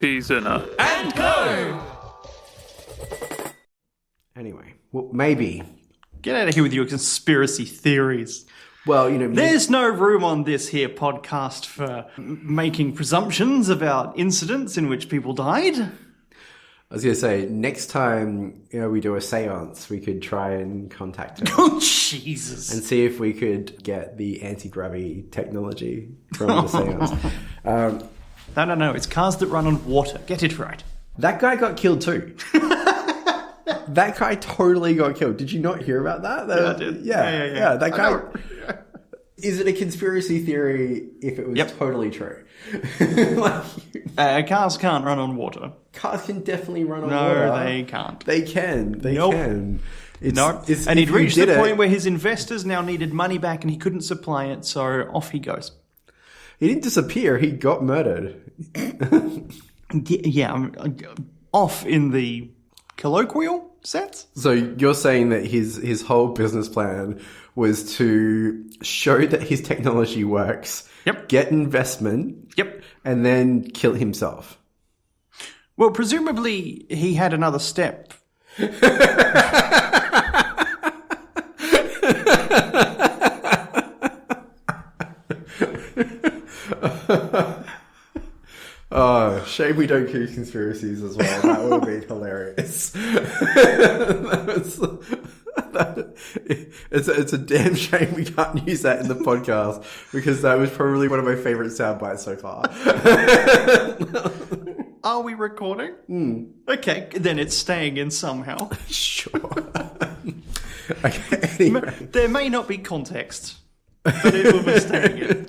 Seasoner and Co. Anyway, well, maybe. Get out of here with your conspiracy theories. Well, you know, there's no room on this here podcast for making presumptions about incidents in which people died. I was going to say, next time we do a seance, we could try and contact her. Oh, Jesus. And see if we could get the anti-gravity technology from the seance. No. It's cars that run on water. Get it right. That guy got killed too. That guy totally got killed. Did you not hear about that? Yeah, I did. Yeah. That guy... Is it a conspiracy theory if it was totally true? Cars can't run on water. Cars can definitely run on water. No, they can't. They can. They can. And he'd reached the point where his investors now needed money back and he couldn't supply it, so off he goes. He didn't disappear. He got murdered. Off in the colloquial sense. So you're saying that his whole business plan was to show that his technology works, get investment, and then kill himself. Well, presumably he had another step. Oh, shame we don't do conspiracies as well. That would have been hilarious. It's a damn shame we can't use that in the podcast because that was probably one of my favorite sound bites so far. Are we recording? Okay, then it's staying in somehow. Sure. Okay, anyway. There may not be context, but it will be staying in.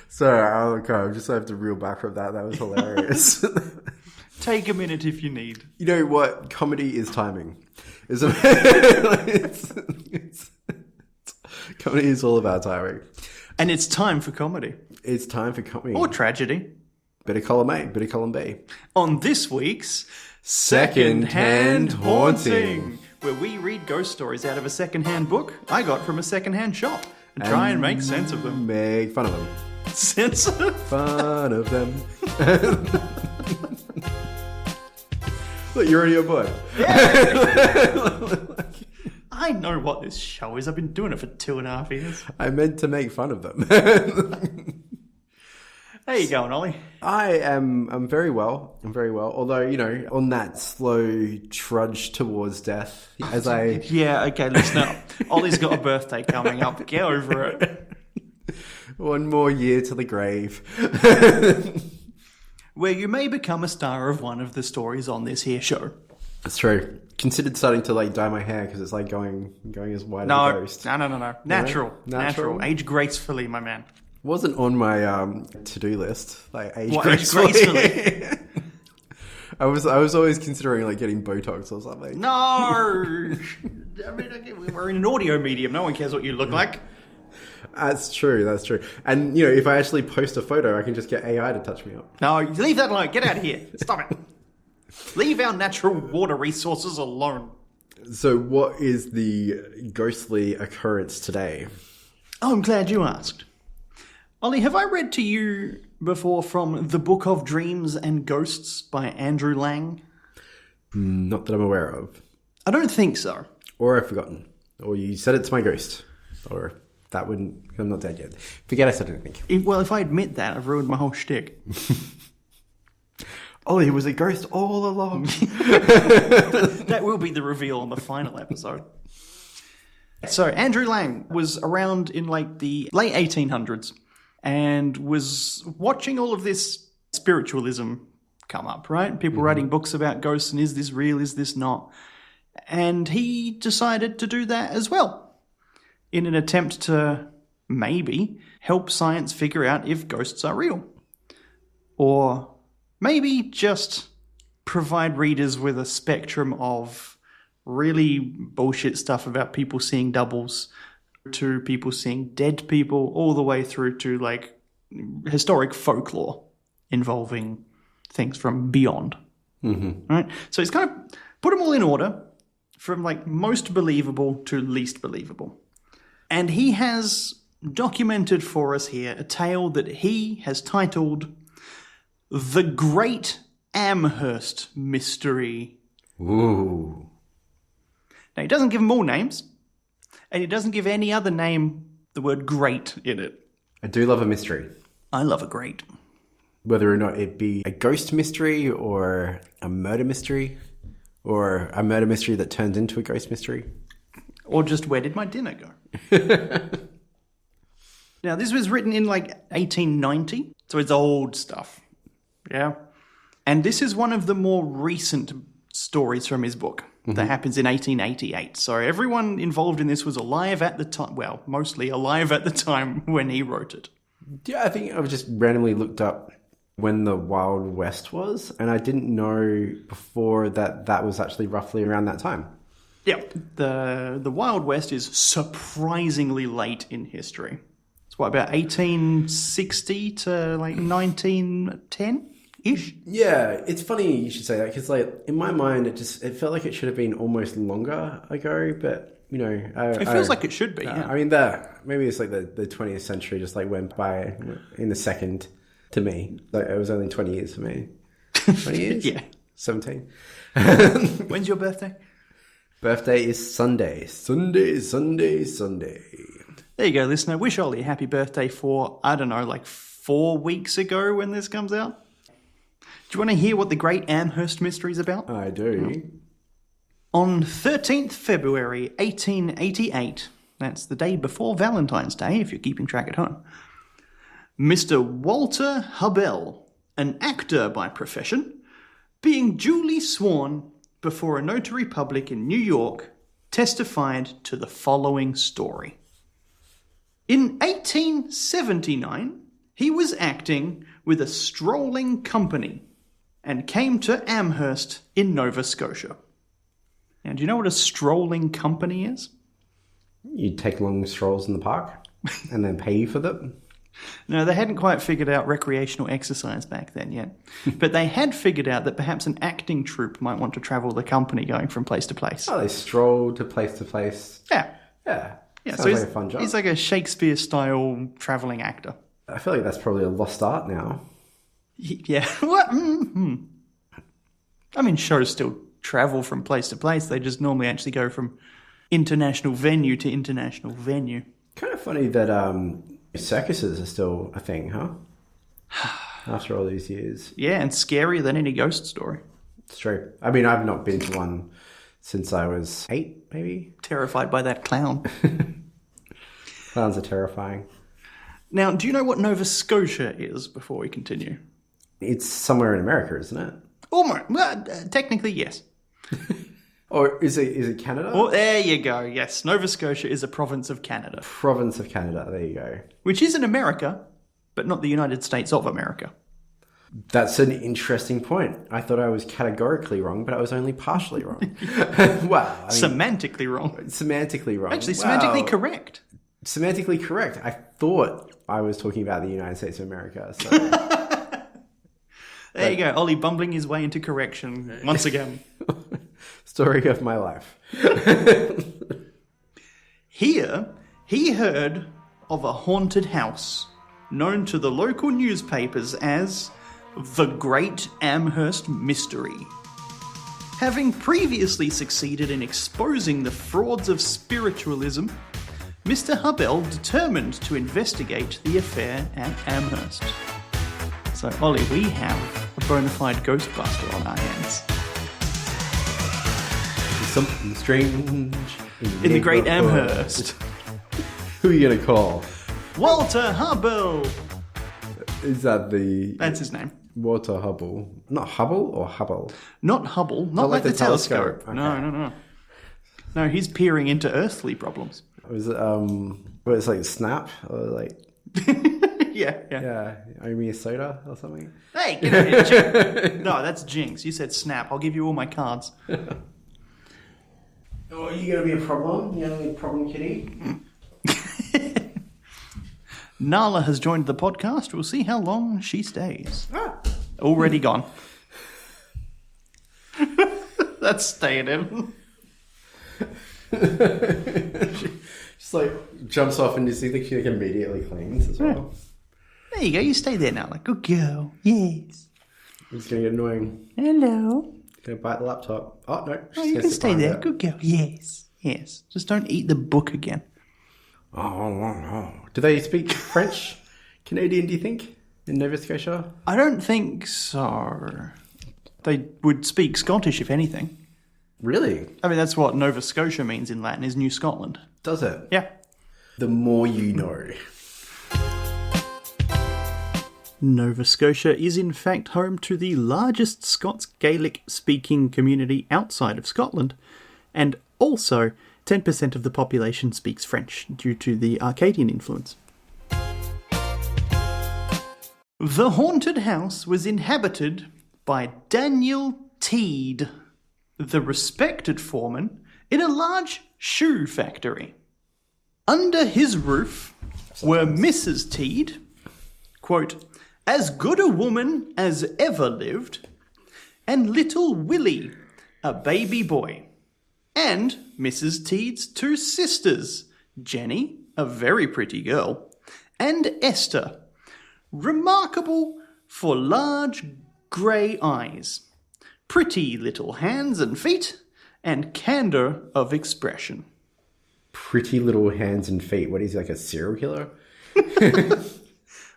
Sorry, I just have to reel back from that. That was hilarious. Take a minute if you need. You know what? Comedy is timing. Comedy is all about timing. And it's time for comedy. It's time for comedy. Or tragedy. Bit of column A, bit of column B. On this week's Second-Hand Haunting, where we read ghost stories out of a second-hand book I got from a second-hand shop and try and make sense of them. Make fun of them. Sense of fun of them. Look, you're already on board. Yeah. I know what this show is. I've been doing it for 2.5 years. I meant to make fun of them. How you going, Ollie? I'm very well. I'm very well. Although, on that slow trudge towards death, Yeah, okay, listen up. Ollie's got a birthday coming up. Get over it. One more year to the grave. Where you may become a star of one of the stories on this here show. That's true. Considered starting to dye my hair because it's going as white as a ghost. No. Natural. Age gracefully, my man. Wasn't on my to-do list. Age gracefully. I was always considering getting Botox or something. No. I mean, we're in an audio medium. No one cares what you look like. That's true. And, if I actually post a photo, I can just get AI to touch me up. No, leave that alone. Get out of here. Stop it. Leave our natural water resources alone. So what is the ghostly occurrence today? Oh, I'm glad you asked. Ollie, have I read to you before from The Book of Dreams and Ghosts by Andrew Lang? Not that I'm aware of. I don't think so. Or I've forgotten. Or you said it to my ghost. Or... That wouldn't... I'm not dead yet. Forget I said anything. Well, if I admit that, I've ruined my whole shtick. Ollie was a ghost all along. That will be the reveal on the final episode. So, Andrew Lang was around in the late 1800s and was watching all of this spiritualism come up, right? People writing books about ghosts and is this real, is this not? And he decided to do that as well, in an attempt to maybe help science figure out if ghosts are real. Or maybe just provide readers with a spectrum of really bullshit stuff about people seeing doubles to people seeing dead people, all the way through to historic folklore involving things from beyond. Right? So he's kind of put them all in order from most believable to least believable. And he has documented for us here a tale that he has titled The Great Amherst Mystery. Ooh. Now, he doesn't give them all names, and he doesn't give any other name the word great in it. I do love a mystery. I love a great. Whether or not it be a ghost mystery or a murder mystery or a murder mystery that turns into a ghost mystery. Or just where did my dinner go? Now, this was written in like 1890, so it's old stuff. Yeah. And this is one of the more recent stories from his book that happens in 1888. So everyone involved in this was alive at the time. Well, mostly alive at the time when he wrote it. Yeah, I think I've just randomly looked up when the Wild West was, and I didn't know before that was actually roughly around that time. Yeah, the Wild West is surprisingly late in history. It's what, about 1860 to like 1910-ish? Yeah, it's funny you should say that, because like in my mind it felt like it should have been almost longer ago, but you know, it feels like it should be. Yeah. I mean, maybe it's like the 20th century just like went by in a second to me. Like it was only 20 years for me. 20 years? Yeah. 17. When's your birthday? Birthday is Sunday. Sunday. There you go, listener. Wish Olly a happy birthday for, I don't know, like 4 weeks ago when this comes out. Do you want to hear what the Great Amherst Mystery is about? I do. On 13th February 1888, that's the day before Valentine's Day, if you're keeping track at home, Mr. Walter Hubbell, an actor by profession, being duly sworn before a notary public in New York, testified to the following story. In 1879, he was acting with a strolling company and came to Amherst in Nova Scotia. Now, do you know what a strolling company is? You take long strolls in the park and then pay you for them. No, they hadn't quite figured out recreational exercise back then yet. But they had figured out that perhaps an acting troupe might want to travel the company going from place to place. Oh, they stroll to place to place. Yeah. Yeah. Sounds so like a fun job. He's like a Shakespeare-style travelling actor. I feel like that's probably a lost art now. Yeah. What? Mm-hmm. I mean, shows still travel from place to place. They just normally actually go from international venue to international venue. Kind of funny that circuses are still a thing, huh? After all these years. Yeah, and scarier than any ghost story. It's true. I mean, I've not been to one since I was 8, maybe. Terrified by that clown. Clowns are terrifying. Now, do you know what Nova Scotia is before we continue? It's somewhere in America, isn't it? Almost. Well, technically, yes. Or is it Canada? Oh, there you go. Yes, Nova Scotia is a province of Canada. Province of Canada, there you go. Which is in America, but not the United States of America. That's an interesting point. I thought I was categorically wrong, but I was only partially wrong. Wow. I mean, semantically wrong. Semantically wrong. Actually, semantically correct. Semantically correct. I thought I was talking about the United States of America. So. There you go. Olly bumbling his way into correction once again. Story of my life. Here, he heard of a haunted house known to the local newspapers as the Great Amherst Mystery. Having previously succeeded in exposing the frauds of spiritualism, Mr. Hubbell determined to investigate the affair at Amherst. So, Olly, we have a bona fide ghostbuster on our hands. Something strange in the Great Amherst. Who are you going to call? Walter Hubbell! Is that the... That's his name. Walter Hubbell. Not Hubble or Hubble? Not Hubble. Not like the telescope. Okay. No. No, he's peering into earthly problems. Was it, what, it's like Snap? Or like... Yeah. Owe me a soda or something? Hey, get out of here. No, that's Jinx. You said Snap. I'll give you all my cards. Oh, are you going to be a problem? You going to be a problem kitty? Nala has joined the podcast. We'll see how long she stays. Ah. Already gone. That's staying in. Just like jumps off and you see the immediately cleans as well. There you go. You stay there, Nala. Good girl. Yes. It's going to get annoying. Hello. Going to bite the laptop. Oh, no. Oh, you can stay there. Good girl. Yes. Yes. Just don't eat the book again. Oh. Do they speak French? Canadian, do you think? In Nova Scotia? I don't think so. They would speak Scottish, if anything. Really? I mean, that's what Nova Scotia means in Latin, is New Scotland. Does it? Yeah. The more you know. Nova Scotia is in fact home to the largest Scots Gaelic-speaking community outside of Scotland, and also 10% of the population speaks French due to the Arcadian influence. The haunted house was inhabited by Daniel Teed, the respected foreman in a large shoe factory. Under his roof were Mrs. Teed, quote, as good a woman as ever lived, and little Willie, a baby boy, and Mrs. Teed's two sisters, Jenny, a very pretty girl, and Esther, remarkable for large grey eyes, pretty little hands and feet, and candour of expression. Pretty little hands and feet. What is he, like a serial killer?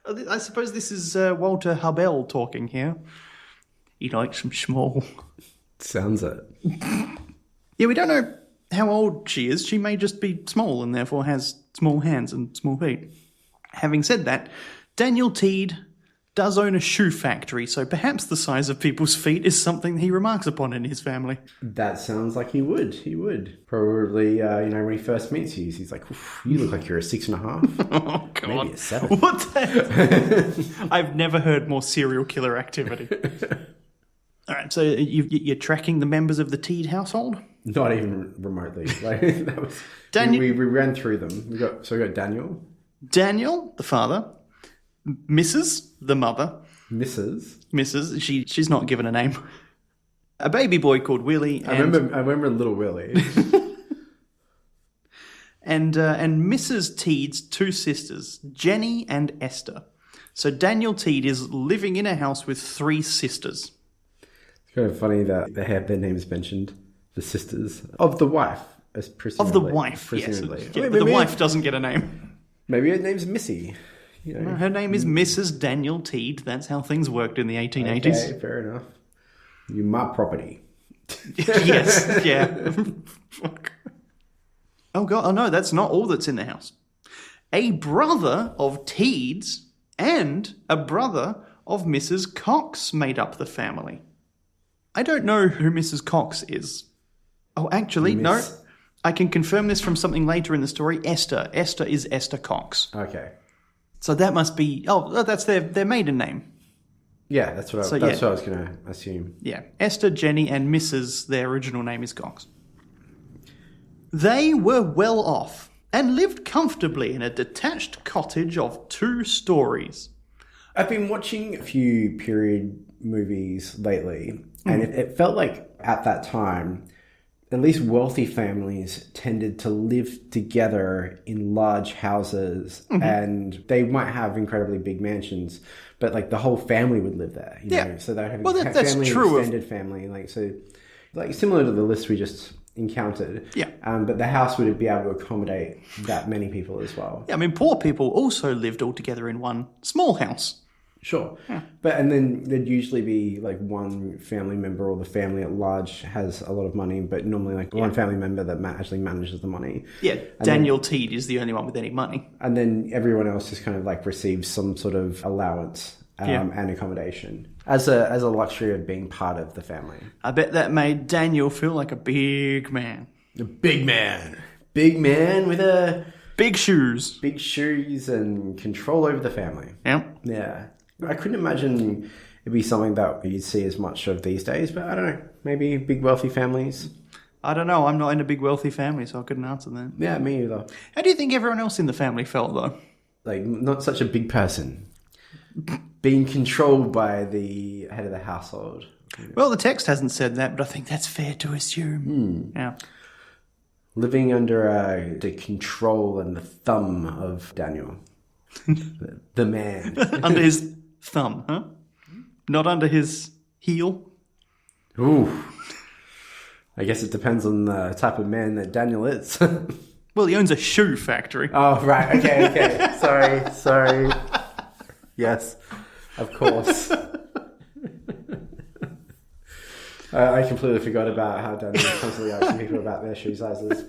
I suppose this is Walter Hubell talking here. He likes them small. Sounds it. Yeah, we don't know how old she is. She may just be small and therefore has small hands and small feet. Having said that, Daniel Teed does own a shoe factory, so perhaps the size of people's feet is something he remarks upon in his family. That sounds like he would. He would. Probably, when he first meets you, he's like, you look like you're a 6.5. Oh, God. Maybe a 7. What the? I've never heard more serial killer activity. All right, so you're tracking the members of the Teed household? Not even remotely. That was, Daniel. We ran through them. We got Daniel. Daniel, the father. Mrs., the mother. Mrs. She's not given a name. A baby boy called Willie. I remember little Willie. and Mrs. Teed's two sisters, Jenny and Esther. So Daniel Teed is living in a house with three sisters. It's kind of funny that they have their names mentioned. The sisters. Of the wife. Of the wife, presumably. Yes. Yeah, but the wife doesn't get a name. Maybe her name's Missy. No, her name is Mrs. Daniel Teed. That's how things worked in the 1880s. Okay, fair enough. You my property. Yes, yeah. Fuck. Oh, God. Oh, no, that's not all that's in the house. A brother of Teed's and a brother of Mrs. Cox made up the family. I don't know who Mrs. Cox is. Oh, actually, no. I can confirm this from something later in the story. Esther. Esther is Ester Cox. Okay. So that must be... Oh, that's their maiden name. Yeah, that's what I was going to assume. Yeah. Esther, Jenny, and Mrs. Their original name is Cox. They were well off and lived comfortably in a detached cottage of 2 stories. I've been watching a few period movies lately, and it felt like at that time... at least wealthy families tended to live together in large houses, and they might have incredibly big mansions, but like the whole family would live there. You know? So they're having that's family, true extended family, like similar to the list we just encountered. Yeah. But the house would be able to accommodate that many people as well. Yeah, I mean, poor people also lived all together in one small house. Sure. Yeah. And then there'd usually be like one family member or the family at large has a lot of money, but normally like one family member that actually manages the money. Yeah, Daniel Teed is the only one with any money. And then everyone else just kind of like receives some sort of allowance and accommodation as a luxury of being part of the family. I bet that made Daniel feel like a big man. A big man. Big man with big shoes. Big shoes and control over the family. Yep. Yeah. I couldn't imagine it'd be something that you'd see as much of these days, but I don't know. Maybe big wealthy families. I don't know. I'm not in a big wealthy family, so I couldn't answer that. Yeah, me either. How do you think everyone else in the family felt, though? Like, not such a big person. Being controlled by the head of the household. Well, the text hasn't said that, but I think that's fair to assume. Yeah. Living under the control and the thumb of Daniel. the man. Under his thumb, huh? Not under his heel. Ooh. I guess it depends on the type of man that Daniel is. Well, he owns a shoe factory. Oh, right. Okay. Sorry. Yes, of course. I completely forgot about how Daniel is constantly asking people about their shoe sizes.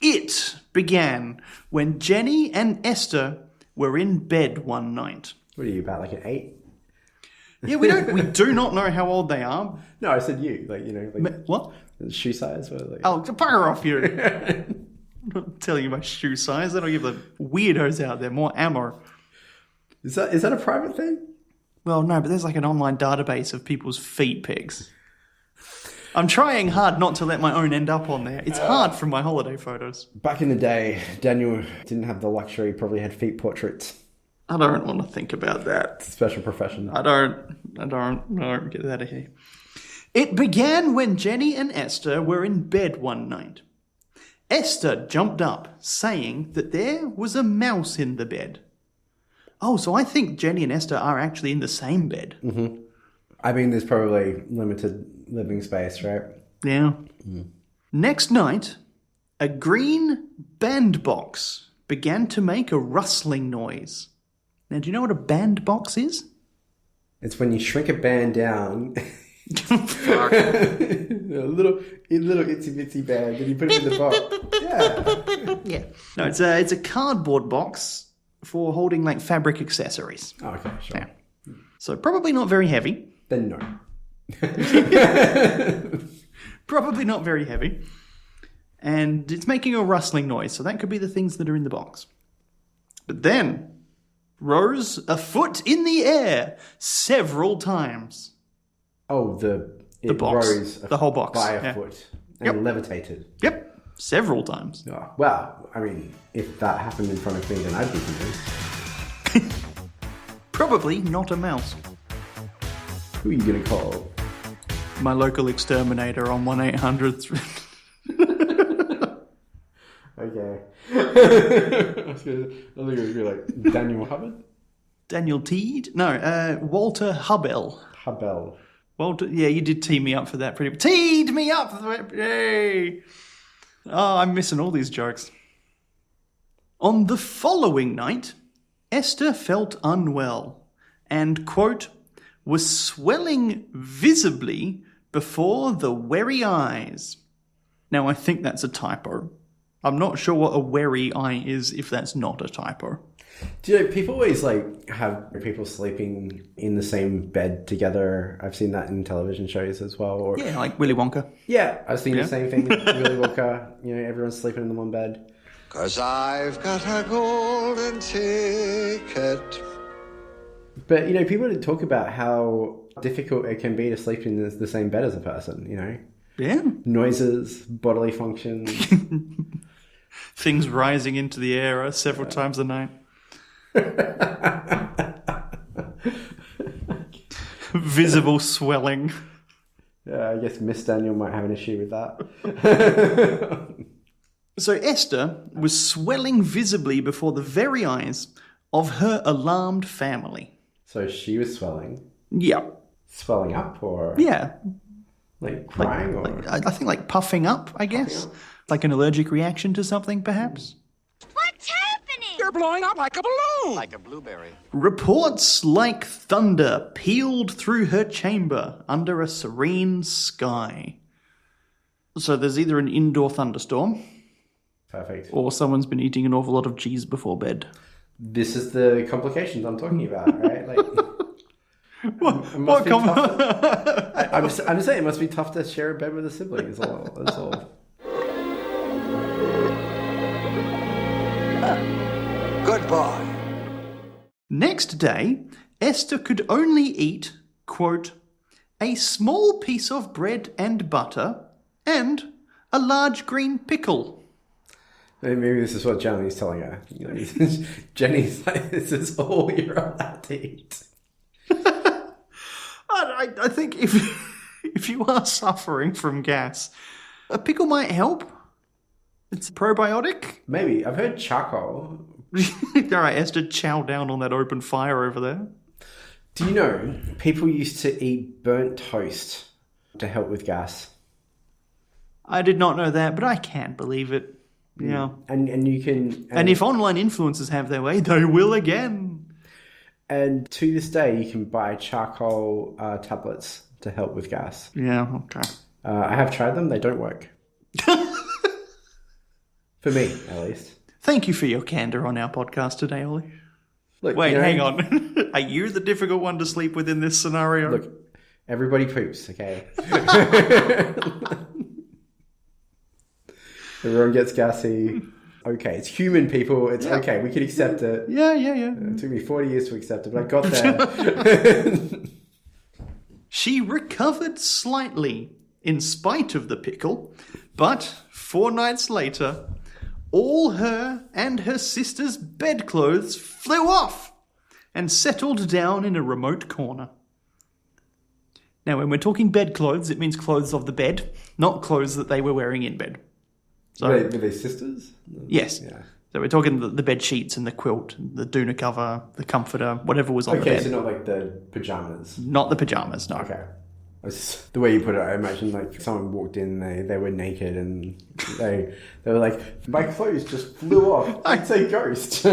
It began when Jenny and Esther were in bed one night. What are you, about like an 8? Yeah, we do not know how old they are. No, I said you. Like, you know. Like, what? Shoe size? Or like... Oh, fire off you. I'm not telling you my shoe size. That'll give the weirdos out there more ammo. Is that a private thing? Well, no, but there's like an online database of people's feet pics. I'm trying hard not to let my own end up on there. It's hard from my holiday photos. Back in the day, Daniel didn't have the luxury, probably had feet portraits. I don't want to think about that. Special profession. I don't get out of here. It began when Jenny and Esther were in bed one night. Esther jumped up, saying that there was a mouse in the bed. Oh, so I think Jenny and Esther are actually in the same bed. Mm-hmm. I mean, there's probably limited living space, right? Yeah. Mm. Next night, a green bandbox began to make a rustling noise. Now, do you know what a bandbox is? It's when you shrink a band down. Fuck. a little itsy bitsy band, and you put it in the box. Yeah. No, it's a cardboard box for holding like fabric accessories. Oh, okay, sure. Yeah. So probably not very heavy. Then no. Probably not very heavy. And it's making a rustling noise, so that could be the things that are in the box. But then rose a foot in the air several times. Oh, the box. Rose the whole box. By a foot. And levitated. Yep. Several times. Oh, well, I mean, if that happened in front of me, then I'd be convinced. Probably not a mouse. Who are you going to call? My local exterminator on 1-800. Okay. I was going to be like Daniel Hubbard? Daniel Teed? No, Walter Hubbell. Hubbell. Walter, yeah, you did tee me up for that pretty... Teed me up! Yay! Oh, I'm missing all these jokes. On the following night, Esther felt unwell and, quote, was swelling visibly before the weary eyes. Now, I think that's a typo. I'm not sure what a weary eye is if that's not a typo. Do you know, people always like have people sleeping in the same bed together. I've seen that in television shows as well. Or, yeah, like Willy Wonka. Yeah, I've seen the same thing with Willy Wonka. You know, everyone's sleeping in the one bed. 'Cause I've got a golden ticket. But, you know, people didn't talk about how difficult it can be to sleep in the same bed as a person, you know? Yeah. Noises, bodily functions. Things rising into the air several times a night. Visible swelling. Yeah, I guess Miss Daniel might have an issue with that. So Esther was swelling visibly before the very eyes of her alarmed family. So she was swelling. Yeah. Swelling up, or yeah, like crying, I think like puffing up. I guess like an allergic reaction to something, perhaps. What's happening? You're blowing up like a balloon. Like a blueberry. Reports like thunder pealed through her chamber under a serene sky. So there's either an indoor thunderstorm. Perfect. Or someone's been eating an awful lot of cheese before bed. This is the complications I'm talking about, right? Like, what I'm just saying, it must be tough to share a bed with a sibling. That's all. Good boy. Next day, Esther could only eat, quote, a small piece of bread and butter and a large green pickle. Maybe this is what Jenny's telling her. You know, Jenny's like, this is all you're allowed to eat. I think if you are suffering from gas, a pickle might help. It's probiotic. Maybe. I've heard charcoal. All right, Esther, chow down on that open fire over there. Do you know people used to eat burnt toast to help with gas? I did not know that, but I can't believe it. Yeah. And you can... And if online influencers have their way, they will again. And to this day, you can buy charcoal tablets to help with gas. Yeah, okay. I have tried them. They don't work. For me, at least. Thank you for your candour on our podcast today, Ollie. Look, Wait, hang on. Are you the difficult one to sleep with in this scenario? Look, everybody poops, okay? Everyone gets gassy. Okay, it's human, people. It's okay. We can accept it. Yeah. It took me 40 years to accept it, but I got there. She recovered slightly in spite of the pickle, but 4 nights later, all her and her sister's bedclothes flew off and settled down in a remote corner. Now, when we're talking bedclothes, it means clothes of the bed, not clothes that they were wearing in bed. So, were they sisters? Yes. Yeah. So we're talking the bed sheets and the quilt, the doona cover, the comforter, whatever was on the bed. Okay, so not like the pyjamas. Not the pyjamas, no. Okay. The way you put it, I imagine like someone walked in, they were naked and they were like, my clothes just flew off. I'd say ghost.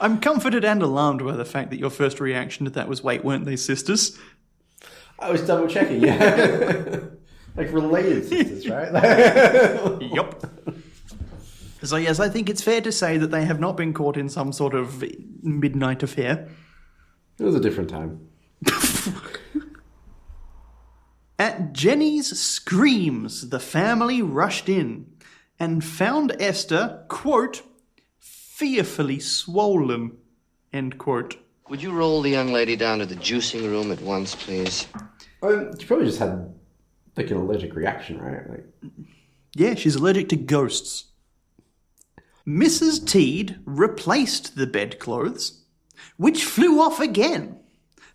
I'm comforted and alarmed by the fact that your first reaction to that was, wait, weren't they sisters? I was double checking, yeah. Like related sisters, right? Yup. So yes, I think it's fair to say that they have not been caught in some sort of midnight affair. It was a different time. At Jenny's screams, the family rushed in and found Esther, quote, fearfully swollen, end quote. Would you roll the young lady down to the juicing room at once, please? She probably just had like an allergic reaction, right? Like... Yeah, she's allergic to ghosts. Mrs. Teed replaced the bedclothes, which flew off again,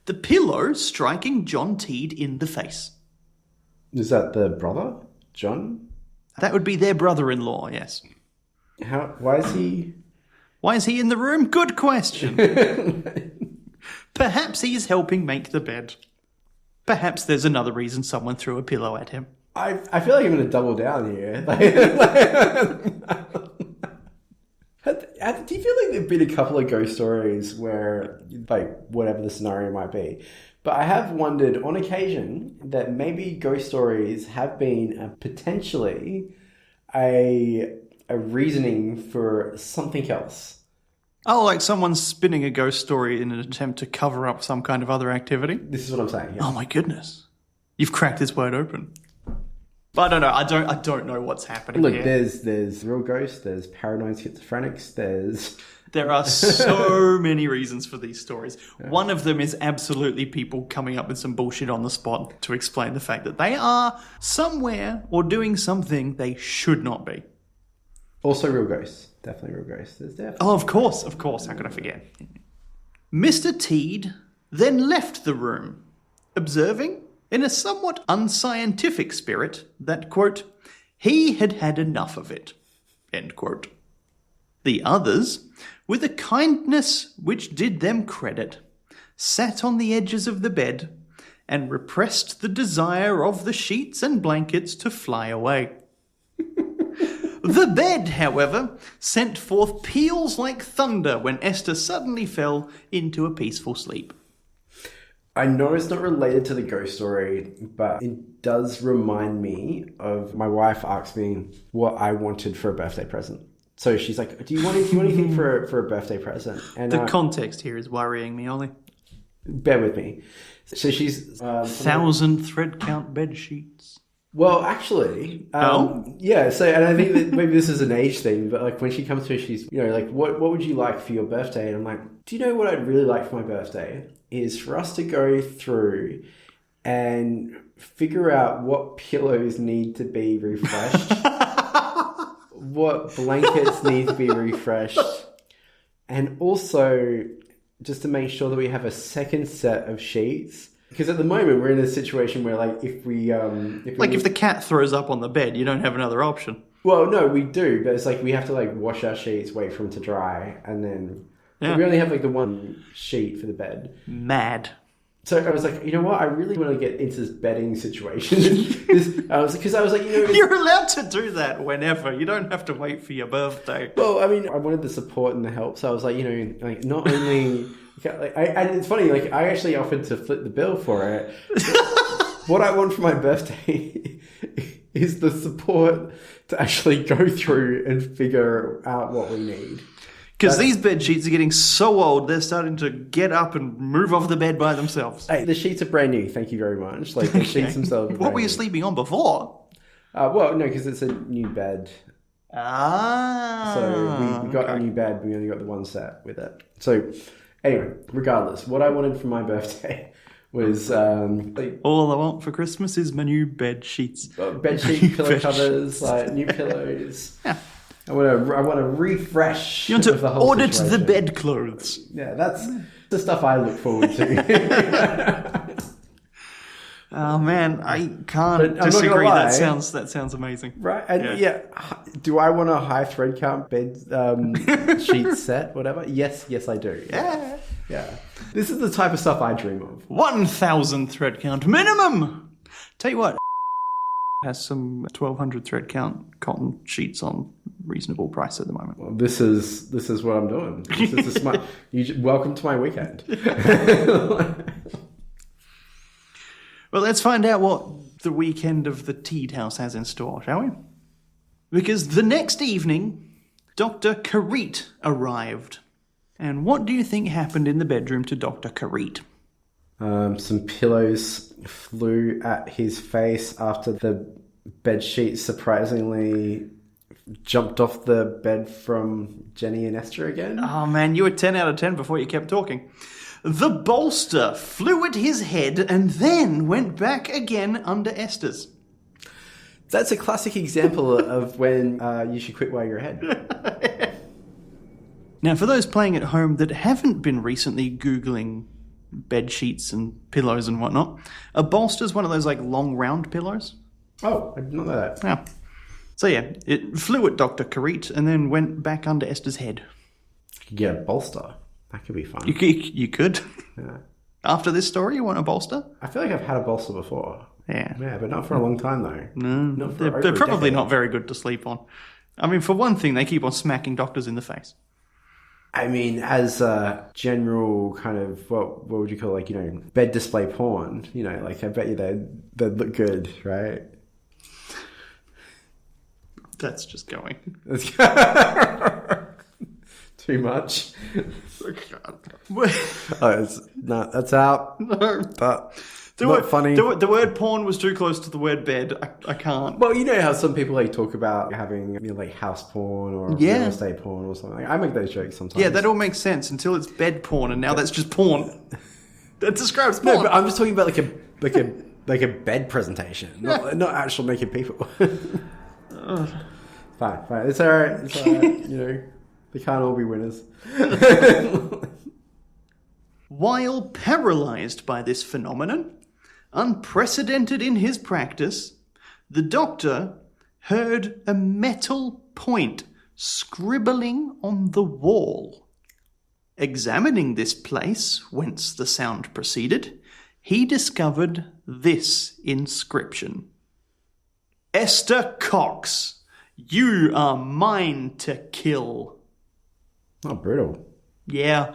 the pillow striking John Teed in the face. Is that the brother, John? That would be their brother-in-law, yes. Why is he... Why is he in the room? Good question. Perhaps he's helping make the bed. Perhaps there's another reason someone threw a pillow at him. I feel like I'm going to double down here. Do you feel like there've been a couple of ghost stories where, like, whatever the scenario might be, but I have wondered on occasion that maybe ghost stories have been potentially a reasoning for something else. Oh, like someone's spinning a ghost story in an attempt to cover up some kind of other activity? This is what I'm saying. Yeah. Oh my goodness. You've cracked this wide open. But I don't know. I don't know what's happening Look, here. there's real ghosts, there's paranoid schizophrenics, There are so many reasons for these stories. Yeah. One of them is absolutely people coming up with some bullshit on the spot to explain the fact that they are somewhere or doing something they should not be. Also real ghosts. Definitely real ghosts. There's definitely... Oh, of course. How could I forget? Mr. Teed then left the room, observing, in a somewhat unscientific spirit, that, quote, he had had enough of it, end quote. The others, with a kindness which did them credit, sat on the edges of the bed and repressed the desire of the sheets and blankets to fly away. The bed, however, sent forth peals like thunder when Esther suddenly fell into a peaceful sleep. I know it's not related to the ghost story, but it does remind me of my wife asked me what I wanted for a birthday present. So she's like, do you want anything for a birthday present? And the context here is worrying me, Ollie. Bear with me. So she's... 1,000 thread count bed sheets. Well, actually, yeah. So, and I think that maybe this is an age thing, but like when she comes to me, she's, like, what would you like for your birthday? And I'm like, do you know what I'd really like for my birthday? Is for us to go through and figure out what pillows need to be refreshed, what blankets need to be refreshed, and also just to make sure that we have a second set of sheets. Because at the moment we're in a situation where, like, if the cat throws up on the bed, you don't have another option. Well, no, we do, but it's like we have to like wash our sheets, wait for them to dry, and then Yeah. We only have like the one sheet for the bed. Mad. So I was like, you know what? I really want to get into this bedding situation. I was like, You're allowed to do that whenever. You don't have to wait for your birthday. well, I mean, I wanted the support and the help. So I was like, like not only, and it's funny, like I actually offered to flip the bill for it. What I want for my birthday is the support to actually go through and figure out what we need. Because these bed sheets are getting so old, they're starting to get up and move off the bed by themselves. Hey, the sheets are brand new. Thank you very much. Like the sheets themselves. Are What were you new. sleeping on before? Well, no, because it's a new bed. Ah. So we got a new bed. We only got the one set with it. So anyway, regardless, what I wanted for my birthday was all I want for Christmas is my new bed sheets. bed sheet, pillow covers, like new pillows. Yeah. I want to refresh. You want to the whole audit situation. the bedclothes. Yeah, that's the stuff I look forward to. Oh man, I can't But I'm not disagree. gonna lie. That sounds amazing. Right? And yeah, do I want a high thread count bed sheet set, whatever? Yes, I do. Yeah. Yeah. This is the type of stuff I dream of. 1,000 thread count minimum. Tell you what, has some 1,200 thread count cotton sheets on reasonable price at the moment. Well, this is what I'm doing. This is welcome to my weekend. Well, let's find out what the weekend of the Teed House has in store, shall we? Because the next evening, Dr. Careet arrived. And what do you think happened in the bedroom to Dr. Careet? Some pillows flew at his face after the bed sheet surprisingly jumped off the bed from Jenny and Esther again. Oh man, you were 10 out of 10 before you kept talking. The bolster flew at his head and then went back again under Esther's. That's a classic example of when you should quit while you're ahead. Now, for those playing at home that haven't been recently Googling bed sheets and pillows and whatnot, a bolster's one of those like long round pillows. Oh, I didn't know that. Yeah. So yeah, it flew at Dr. Careet and then went back under Esther's head. You could get a bolster. That could be fun. You could. Yeah. After this story, you want a bolster? I feel like I've had a bolster before. Yeah. Yeah, but not for a long time though. No, Not for over they're a probably decade. not very good to sleep on. I mean, for one thing, they keep on smacking doctors in the face. I mean, as a general kind of, what would you call, like, bed display porn, like, I bet you they'd look good, right? That's just going. Too much. No. That's out. But not funny. The word porn was too close to the word bed. I can't. Well, you know how some people like talk about having like house porn or real estate porn or something. I make those jokes sometimes. Yeah, that all makes sense until it's bed porn, and now that's just porn. That describes porn. No, but I'm just talking about like a bed presentation, not actual naked people. Fine. It's all right. They can't all be winners. While paralyzed by this phenomenon, unprecedented in his practice, the doctor heard a metal point scribbling on the wall. Examining this place whence the sound proceeded, he discovered this inscription. Ester Cox, you are mine to kill. Oh, brutal. Yeah.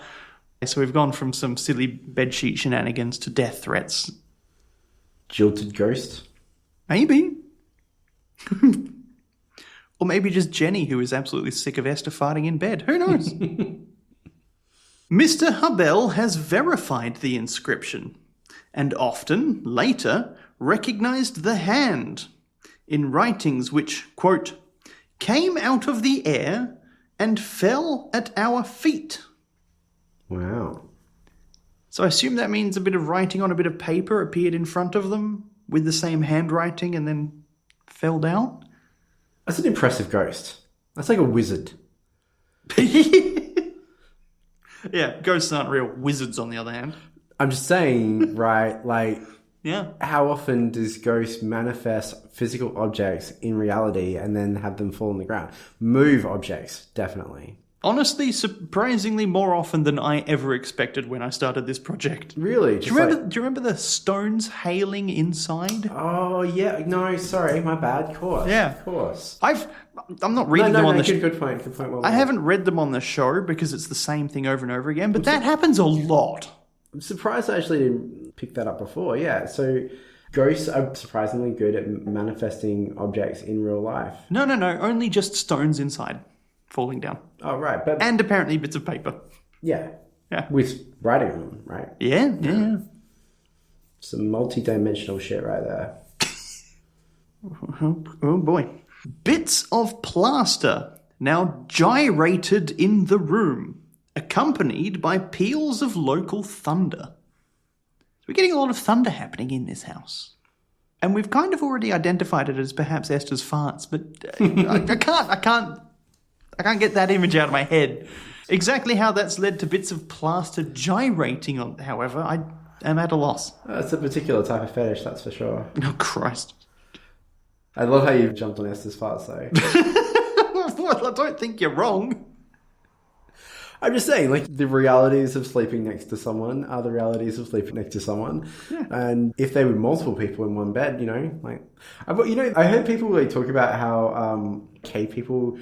So we've gone from some silly bedsheet shenanigans to death threats. Jilted ghost? Maybe. Or maybe just Jenny, who is absolutely sick of Esther farting in bed. Who knows? Mr. Hubell has verified the inscription, and often, later, recognised the hand in writings which, quote, came out of the air and fell at our feet. Wow. So I assume that means a bit of writing on a bit of paper appeared in front of them with the same handwriting and then fell down? That's an impressive ghost. That's like a wizard. Yeah, ghosts aren't real. Wizards, on the other hand. I'm just saying, right, like, Yeah. how often does ghosts manifest physical objects in reality and then have them fall on the ground? Move objects, definitely. Honestly, surprisingly more often than I ever expected when I started this project. Really? Do you remember the stones hailing inside? Oh, yeah. No, sorry. My bad. Of course. Yeah. Of course. I'm not reading them on the show. Good point. Good point. Well, I haven't read them on the show because it's the same thing over and over again, but that happens a lot. I'm surprised I actually didn't pick that up before. Yeah. So ghosts are surprisingly good at manifesting objects in real life. No. Only just stones inside falling down. Oh, right. And apparently bits of paper. Yeah. Yeah. With writing on them, right? Yeah. Some multi-dimensional shit right there. Oh boy. Bits of plaster now gyrated in the room, accompanied by peals of local thunder. So we're getting a lot of thunder happening in this house. And we've kind of already identified it as perhaps Esther's farts, but I can't get that image out of my head. Exactly how that's led to bits of plaster gyrating on, however, I am at a loss. It's a particular type of fetish, that's for sure. Oh, Christ. I love how you've jumped on Esther's farts, though. Well, I don't think you're wrong. I'm just saying, like, the realities of sleeping next to someone are the realities of sleeping next to someone. Yeah. And if they were multiple people in one bed, I heard people like talk about how gay people,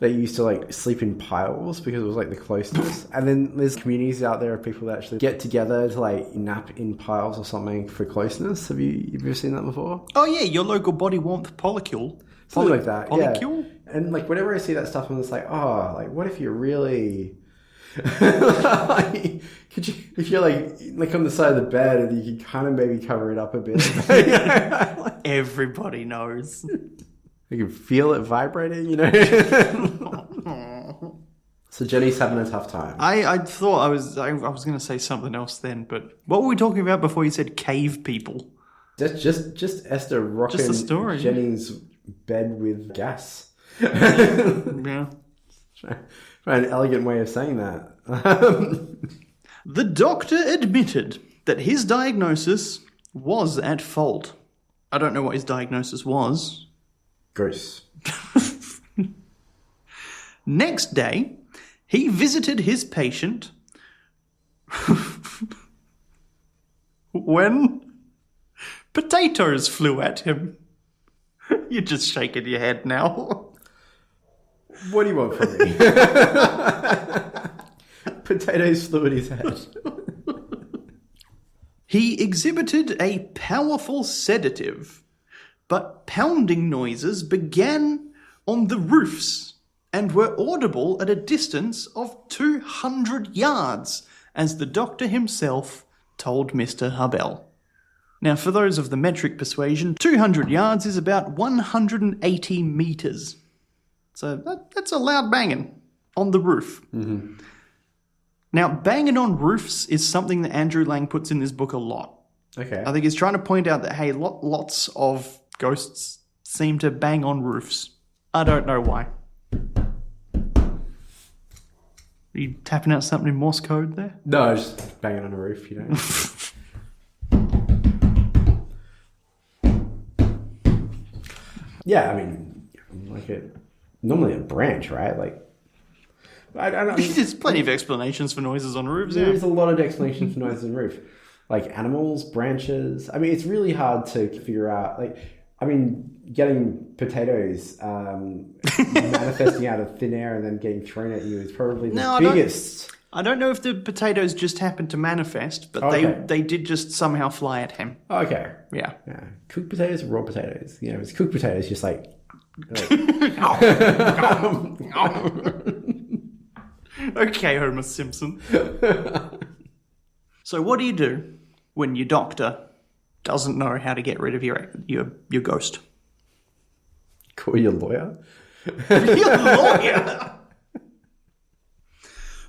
they used to like sleep in piles because it was like the closeness. And then there's communities out there of people that actually get together to like nap in piles or something for closeness. Have you ever seen that before? Oh yeah, your local body warmth polycule. Something like that. Polycule? Yeah. And like whenever I see that stuff, I'm just like, oh, like what if you're really like, if you're like on the side of the bed and you can kind of maybe cover it up a bit. Everybody knows. You can feel it vibrating, you know. So Jenny's having a tough time. I thought I was going to say something else then, but what were we talking about before you said cave people? Just Esther rocking just the story. Jenny's bed with gas. Yeah. An elegant way of saying that. The doctor admitted that his diagnosis was at fault. I don't know what his diagnosis was. Gross. Next day, he visited his patient when potatoes flew at him. You're just shaking your head now. What do you want from me? Potatoes flew at his head. He exhibited a powerful sedative, but pounding noises began on the roofs and were audible at a distance of 200 yards, as the doctor himself told Mr. Hubell. Now, for those of the metric persuasion, 200 yards is about 180 metres. So that's a loud banging on the roof. Mm-hmm. Now, banging on roofs is something that Andrew Lang puts in this book a lot. Okay. I think he's trying to point out that, hey, lots of ghosts seem to bang on roofs. I don't know why. Are you tapping out something in Morse code there? No, I was just banging on a roof, you know. Yeah, I mean, like normally a branch, right? Like, I don't. There's plenty of explanations for noises on roofs. There's a lot of explanations for noises on roof, like animals, branches. I mean, it's really hard to figure out. Like, I mean, getting potatoes manifesting out of thin air and then getting thrown at you is probably the biggest. I don't know if the potatoes just happened to manifest, but they did just somehow fly at him. Okay. Yeah. Cooked potatoes or raw potatoes? You know, it's cooked potatoes, just like okay, Homer Simpson. So what do you do when your doctor doesn't know how to get rid of your ghost? Call your lawyer? Your lawyer?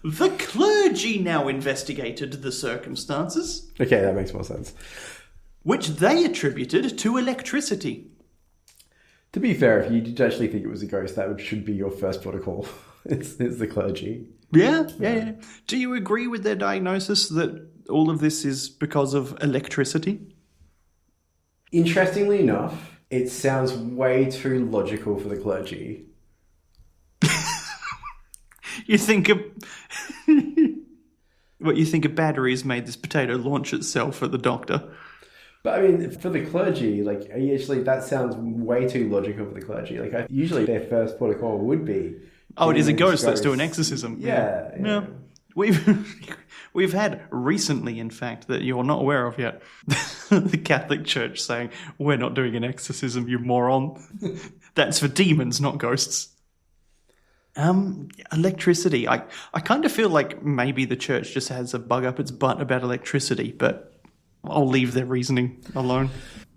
The clergy now investigated the circumstances. Okay, that makes more sense. Which they attributed to electricity. To be fair, if you did actually think it was a ghost, that should be your first protocol. It's the clergy. Yeah. Do you agree with their diagnosis that all of this is because of electricity? Interestingly enough, it sounds way too logical for the clergy. You think what you think a battery has made this potato launch itself at the doctor? But I mean, for the clergy, like, usually that sounds way too logical for the clergy. Like, usually their first protocol would be... Oh, it is a ghost that's doing exorcism. Yeah. No. We've had recently, in fact, that you're not aware of yet, the Catholic Church saying, we're not doing an exorcism, you moron. That's for demons, not ghosts. Electricity. I kind of feel like maybe the church just has a bug up its butt about electricity, but I'll leave their reasoning alone.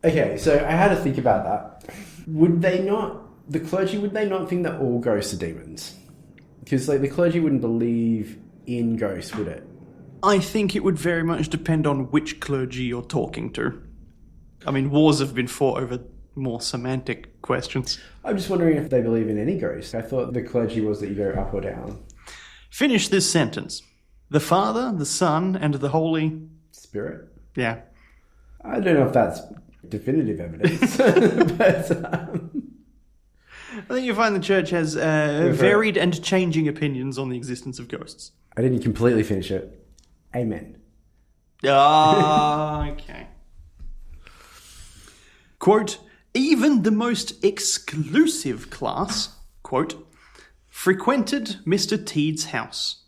Okay, so I had to think about that. Would they not, the clergy, would they not think that all ghosts are demons? Because, like, the clergy wouldn't believe in ghosts, would it? I think it would very much depend on which clergy you're talking to. I mean, wars have been fought over more semantic questions. I'm just wondering if they believe in any ghost. I thought the clergy was that you go up or down. Finish this sentence. The Father, the Son, and the Holy... Spirit? Yeah. I don't know if that's definitive evidence. But, I think you find the church has varied and changing opinions on the existence of ghosts. I didn't completely finish it. Amen. Okay. Quote, even the most exclusive class, quote, frequented Mr. Teed's house